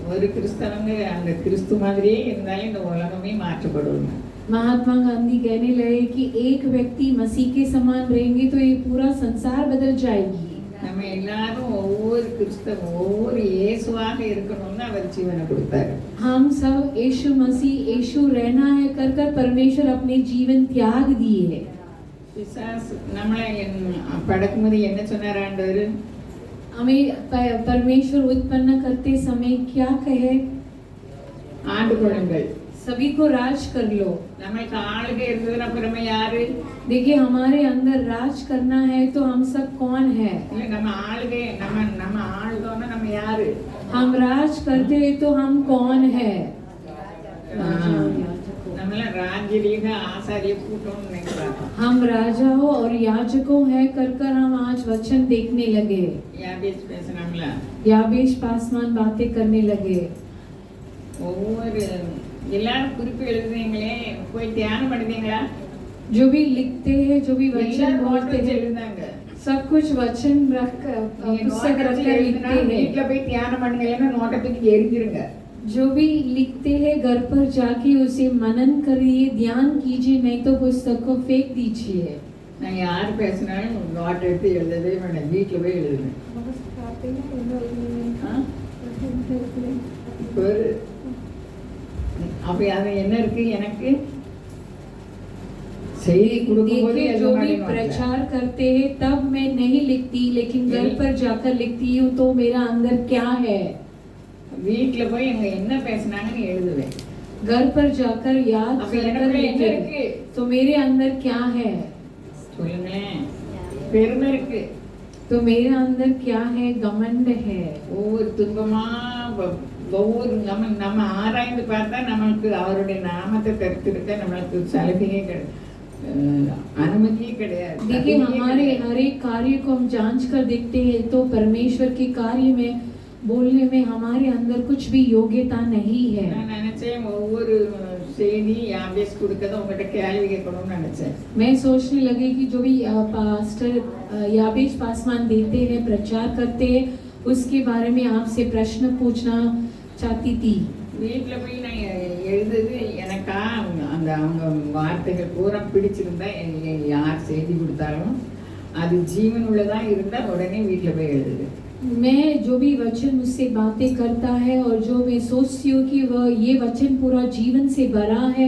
Speaker 4: ஒரு கிறிஸ்தவங்க அந்த கிறிஸ்து மாதிரியே இருந்தாலும் இந்த உலகமே மாற்றப்படுவாங்க.
Speaker 2: महात्मा गांधी कहने लगे कि एक व्यक्ति मसीह के समान रहेंगे तो ये पूरा संसार बदल जाएगी।
Speaker 4: நம்ம எல்லாரும் ஒவ்வொரு கிறிஸ்தவம் ஒவ்வொரு இயேசுவாக இருக்கணும்னு அவர் ஜீவனை கொடுத்தாரு.
Speaker 2: हम सब यीशु मसीह यीशु रहना है कर कर परमेश्वर अपने जीवन त्याग दिए।
Speaker 4: பிசாசு நம்மளை படைக்கும்போது என்ன சொன்னார் ஆண்டவர்?
Speaker 2: हमें परमेश्वर उत्पन्न करते समय क्या कहे?
Speaker 4: ஆண்டு கொள்ளுங்கள்,
Speaker 2: सभी को राज कर लो।
Speaker 4: நம்மளுக்கு ஆளுகை இருந்ததுன்னா அப்புறமே யாரு?
Speaker 2: देखिए, हमारे अंदर राज करना है तो हम सब कौन है?
Speaker 4: இல்ல நம்ம ஆளுகை நம்ம ஆளுதோன்னா நம்ம யாரு?
Speaker 2: हम राज करते हैं तो हम कौन है?
Speaker 4: நம்மள ராஜ்யரீக ஆசாரிய கூட்டம்னு நினைக்கிறாங்க.
Speaker 2: हम राजाओं और याजकों है कर कर हम आज वचन देखने लगे।
Speaker 4: யாபேஸ் பேசுனாங்கள,
Speaker 2: याबेश पासवान बातें करने लगे।
Speaker 4: ஒவ்வொரு எல்லாரும் குறிப்பு எழுதுறீங்களே, போய் தியானம் பண்ணுவீங்களா?
Speaker 2: जो भी लिखते हैं, जो भी वचन
Speaker 4: எல்லாரும்
Speaker 2: बोलते
Speaker 4: நோட்
Speaker 2: हैं,
Speaker 4: எழுதுனாங்க.
Speaker 2: सब कुछ वचन रख पुस्तक रख कर लिखते हैं।
Speaker 4: வீட்டுல போய் தியானம் பண்ணுங்க, இல்லைன்னா நோட்டத்துக்கு எரிஞ்சிருங்க.
Speaker 2: जो भी लिखते हैं घर पर जाके उसे मनन करिए, ध्यान कीजिए, नहीं तो पुस्तक को फेंक दीजिए।
Speaker 4: நான் யார் பேசினாலும் நோட் எடுத்து எழுதவே வேண்டாம், வீட்டில் போய் எழுதுவேன். அப்ப அது என்ன இருக்கு எனக்கு செய்தி கொடுக்கும்போது
Speaker 2: देखिए जो भी प्रचार करते हैं तब मैं नहीं लिखती, लेकिन घर पर जाकर लिखती हूँ तो मेरा अंदर क्या है।
Speaker 4: வீட்டில் போய் அங்க என்ன பேசினாங்கன்னு எழுதுவேன்.
Speaker 2: घर पर जाकर याद
Speaker 4: அப்ப
Speaker 2: कर
Speaker 4: எனக்கு என்ன
Speaker 2: लिखे
Speaker 4: இருக்கு
Speaker 2: तो मेरे अंदर क्या है,
Speaker 4: சொல்லுங்களேன். பெருமை இருக்கு.
Speaker 2: तो मेरे अंदर क्या है, घमंड है।
Speaker 4: ஒவ்வொரு துன்பமா ஒவ்வொரு நம்ம ஆராய்ந்து பார்த்தா நம்மளுக்கு அவருடைய நாமத்தை கருத்திருக்க நம்மளுக்கு சலுகையே अनुमति
Speaker 2: देखिए हमारे हर एक कार्य को हम जांच कर देखते हैं तो परमेश्वर के कार्य में बोलने में हमारे अंदर कुछ भी योग्यता नहीं है।
Speaker 4: நான் நினைச்சேன் ஒவ்வொரு செய்தி யாபேஸ் கொடுக்கத உங்ககிட்ட கேள்வி கேட்கணும்னு நினைச்சேன்.
Speaker 2: मैं सोचने लगी कि जो भी पास्टर याबेश पासवान देते हैं, प्रचार करते हैं, उसके बारे में आपसे प्रश्न पूछना चाहती थी।
Speaker 4: வீட்டில் போய் நான் எழுதுது எனக்கா அந்த அவங்க வார்த்தைகள் பூரா பிடிச்சிருந்தா யார் செய்தி கொடுத்தாலும் அது ஜீவன் உள்ளதா இருந்தா உடனே வீட்டில் போய் எழுதுது.
Speaker 2: मैं जो भी वचन मुझसे बातें करता है और जो मैं सोचती हूँ कि वह ये वचन पूरा जीवन से भरा है,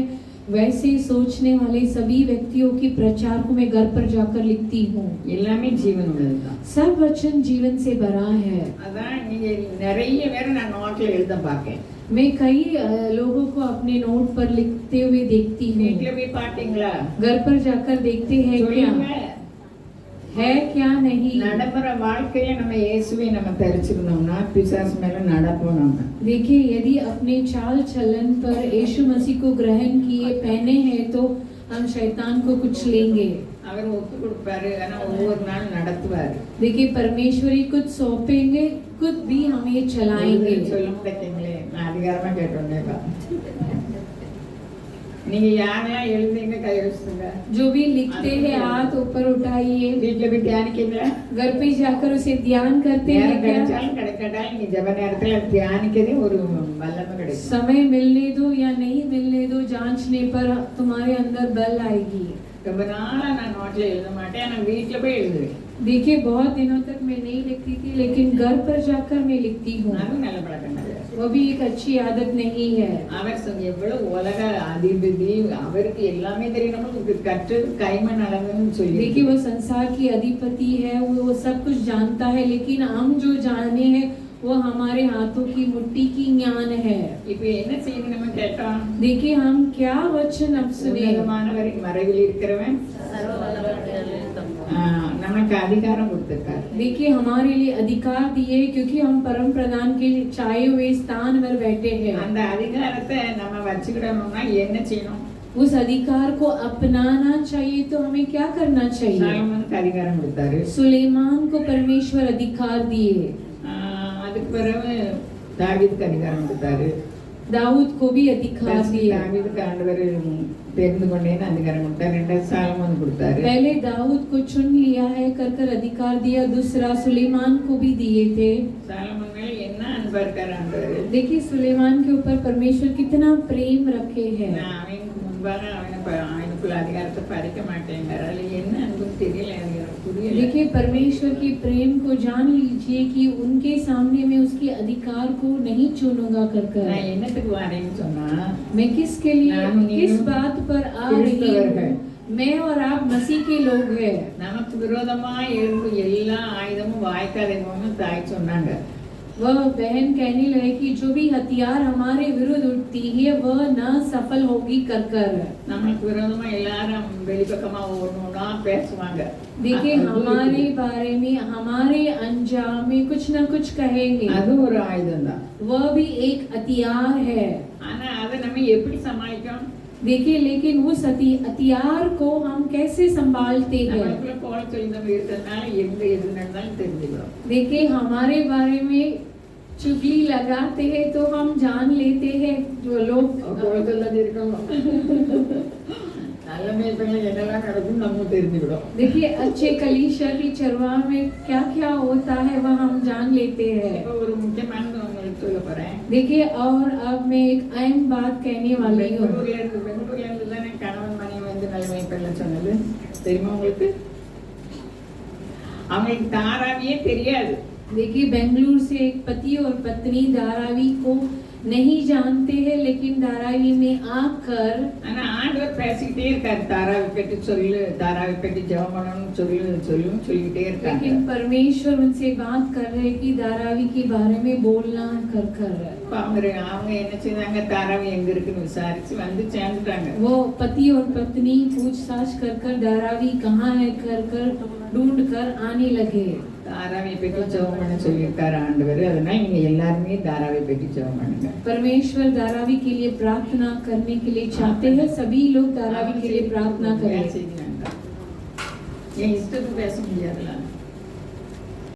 Speaker 2: वैसे सोचने वाले सभी व्यक्तियों की प्रचार को मैं घर पर जाकर लिखती हूँ।
Speaker 4: எல்லாமே ஜீவன் உள்ளதுதான்.
Speaker 2: सब वचन जीवन से भरा है।
Speaker 4: அதான் நீங்க நிறைய பேர் நான் நோட்ல எழுத பார்க்கேன்.
Speaker 2: मैं कई लोगों को अपने नोट पर लिखते हुए देखती हूँ।
Speaker 4: வீட்டில் போய் பார்த்தீங்களா?
Speaker 2: घर पर जाकर देखते हैं क्या है क्या नहीं।
Speaker 4: நடைமுற வாழ்க்கையில நம்ம இயேசுவை நம்ம தரிச்சிருந்தோம்னா பிசாசு மேல நடப்போம். நம்ம
Speaker 2: देखिए यदि अपने चाल चलन पर यीशु मसीह को ग्रहण किए पहने हैं तो हम शैतान को कुछ लेंगे।
Speaker 4: அவர் ஒப்பு கொடுப்பாரு, ஆனா ஒவ்வொரு நாள் நடத்துவாரு.
Speaker 2: देखिए परमेश्वर ही कुछ सौंपेंगे, खुद भी हमें चलाएंगे।
Speaker 4: சொல்ல முடியங்களே, நான் அதிகாரமா கேட்டோன்னேப்பா. நீங்க யாரெல்லாம் எழுதுங்க கை வச்சுங்க.
Speaker 2: जो भी लिखते हैं हाथ ऊपर उठाइए।
Speaker 4: வீட்ல போய் தியானிக்கீங்களா?
Speaker 2: घर पे जाकर उसे ध्यान करते हैं क्या?
Speaker 4: கிடைச்சாலும் கிடைக்காட்டாலும் நீங்க ஜெப நேரத்துல தியானிக்கதே ஒரு வல்லமை கிடைக்கும்.
Speaker 2: समय मिलने दो या नहीं मिलने दो, जांचने पर तुम्हारे अंदर बल आएगी।
Speaker 4: ரொம்ப நாளா நான் நோட்ல எழுத மாட்டேன், ஆனா வீட்ல போய் எழுதுவேன்.
Speaker 2: देखिए बहुत दिनों तक मैं नहीं लिखती थी, लेकिन घर पर जाकर मैं लिखती हूँ।
Speaker 4: அது நல்ல பழக்கம் கிடையாது.
Speaker 2: वो भी एक अच्छी आदत नहीं है।
Speaker 4: அவர் சொன்ன எவ்வளவு உலக அதிபதி, அவருக்கு எல்லாமே தெரியும், நமக்கு கற்றது கைமண் அளவுன்னு சொல்லி.
Speaker 2: देखिए वो संसार की अधिपति है, वो सब कुछ जानता है, लेकिन हम जो जाने हैं वो हमारे हाथों की मुट्ठी की ज्ञान है।
Speaker 4: இப்போ என்ன செய்தி நம்ம கேட்டோம்?
Speaker 2: देखिए हम क्या वचन अब सुने।
Speaker 4: உன்னதமானவரின் மறைவில் இருக்கிறவன் நமக்கு அதிகாரம் கொடுத்திருக்கார்।
Speaker 2: देखिए हमारे लिए अधिकार दिए, क्योंकि हम परम प्रधान के छाए हुए स्थान पर बैठे हैं।
Speaker 4: அந்த அதிகாரத்தை நம்ம வச்சுக்கிடணும்னா என்ன செய்யணும்?
Speaker 2: उस अधिकार को अपनाना चाहिए तो हमें क्या करना चाहिए?
Speaker 4: சாலமோனுக்கு அதிகாரம் கொடுத்தாரு,
Speaker 2: सुलेमान को परमेश्वर अधिकार दिए।
Speaker 4: அதுக்கு பிறகு தாவீதுக்கு அதிகாரம் கொடுத்தாரு,
Speaker 2: दाऊद को भी अधिकार दिए।
Speaker 4: தாவீதுக்கு ஆண்டவர் தெரிந்து கொண்டேன்னு அதிகாரம் கொடுத்தாரு, ரெண்டாவது சாலமோன் கொடுத்தாரு।
Speaker 2: पहले दाऊद को चुन लिया है कर अधिकार दिया, दूसरा सुलेमान को भी दिए थे।
Speaker 4: சாலமோன் மேல என்ன அன்பா இருக்காரு ஆண்டவர்।
Speaker 2: देखिए सुलेमान के ऊपर परमेश्वर कितना प्रेम रखे हैं।
Speaker 4: நான் அவனுக்கு முன்பாக அவனுக்குள்ள அதிகாரத்தை பறிக்க மாட்டேங்கிறார், அது என்ன அன்புன்னு தெரியல, எனக்கு புரியல।
Speaker 2: देखिए परमेश्वर की प्रेम को जान लीजिए कि उनके सामने में उसकी अधिकार को नहीं चुनूंगा कर
Speaker 4: நான் என்னத்துக்கு வரேன்னு சொன்னா,
Speaker 2: मैं किसके लिए किस बात पर आ रही हूँ? मैं और आप मसीह के लोग हैं।
Speaker 4: நமக்கு விரோதமா எழும்பும் எல்லா ஆயுதமும் வாய்க்காதேன்னு தாய் சொன்னாங்க।
Speaker 2: वह बहन कहने लगे कि जो भी हथियार हमारे विरुद्ध उठती है वह न सफल होगी कर।
Speaker 4: நமக்கு விரோதமா எல்லாரும் வெளிப்பக்கமா ஒவ்வொன்னா பேசுவாங்க।
Speaker 2: देखिए हमारे बारे में हमारे अंजाम में कुछ न कुछ कहेंगे,
Speaker 4: அது ஒரு ஆயுதம் தான்।
Speaker 2: वह भी एक हथियार है।
Speaker 4: ஆனா அதை நம்ம எப்படி சமாளிக்கணும்?
Speaker 2: देखिए लेकिन उस हथियार को हम कैसे संभालते हैं?
Speaker 4: நமக்குள்ள கோல சொல்லிதான் இருக்கிறதுனால எங்க எது நடந்தாலும் தெரிஞ்சுக்கிறோம்।
Speaker 2: देखिए हमारे बारे में चुगली लगाते हैं तो हम जान लेते हैं जो लोग
Speaker 4: கோலத்தெல்லாம் இருக்கணும், நல்ல மேய்ப்பெல்லாம் என்னெல்லாம் நடக்கும் நம்ம தெரிஞ்சுக்கிறோம்।
Speaker 2: देखिए अच्छे कलीसिया की चरवाह में क्या क्या होता है वह हम जान लेते हैं।
Speaker 4: இப்போ ஒரு முக்கியமானது உங்களுக்கு சொல்ல போறேன்।
Speaker 2: देखिए और अब मैं एक अहम बात कहने वाली हूँ।
Speaker 4: பெங்களூர்ல இருந்து தானே கணவன் மனைவி வந்து நிலைமைப்பெல்லாம் சொன்னது தெரியுமா உங்களுக்கு? அவங்களுக்கு தாராவியே தெரியாது.
Speaker 2: देखिए बेंगलुरु से एक पति और पत्नी धारावी को नहीं जानते हैं, लेकिन धारावी में आकर
Speaker 4: ஆனா ஆண்டவர் பேசிக்கிட்டே இருக்காரு, தாராவை பற்றி சொல்லு, தாராவை பற்றி ஜெபம் பண்ணணும்னு சொல்லுன்னு சொல்லிக்கிட்டே இருக்காங்க.
Speaker 2: लेकिन परमेश्वर उनसे बात कर रहे हैं कि धारावी के बारे में बोलना कर रहे हैं।
Speaker 4: இப்ப அவங்க என்ன செய்தாங்க, தாராவி எங்க இருக்குன்னு விசாரிச்சு வந்து சேர்ந்துட்டாங்க.
Speaker 2: वो पति और पत्नी पूछताछ कर धारावी कहाँ है कर ढूंढ कर आने लगे।
Speaker 4: தாராவை பற்றி ஜெபம் பண்ண சொல்லியிருக்காரு ஆண்டவர். அதனால நீங்க எல்லாருமே தாராவை பற்றி ஜெபம் பண்ணுங்க.
Speaker 2: परमेश्वर धारावी के लिए प्रार्थना करने के लिए चाहते हैं, सभी लोग धारावी के लिए प्रार्थना करें।
Speaker 4: என் இஷ்டத்துக்கு பேச முடியாதுல்ல.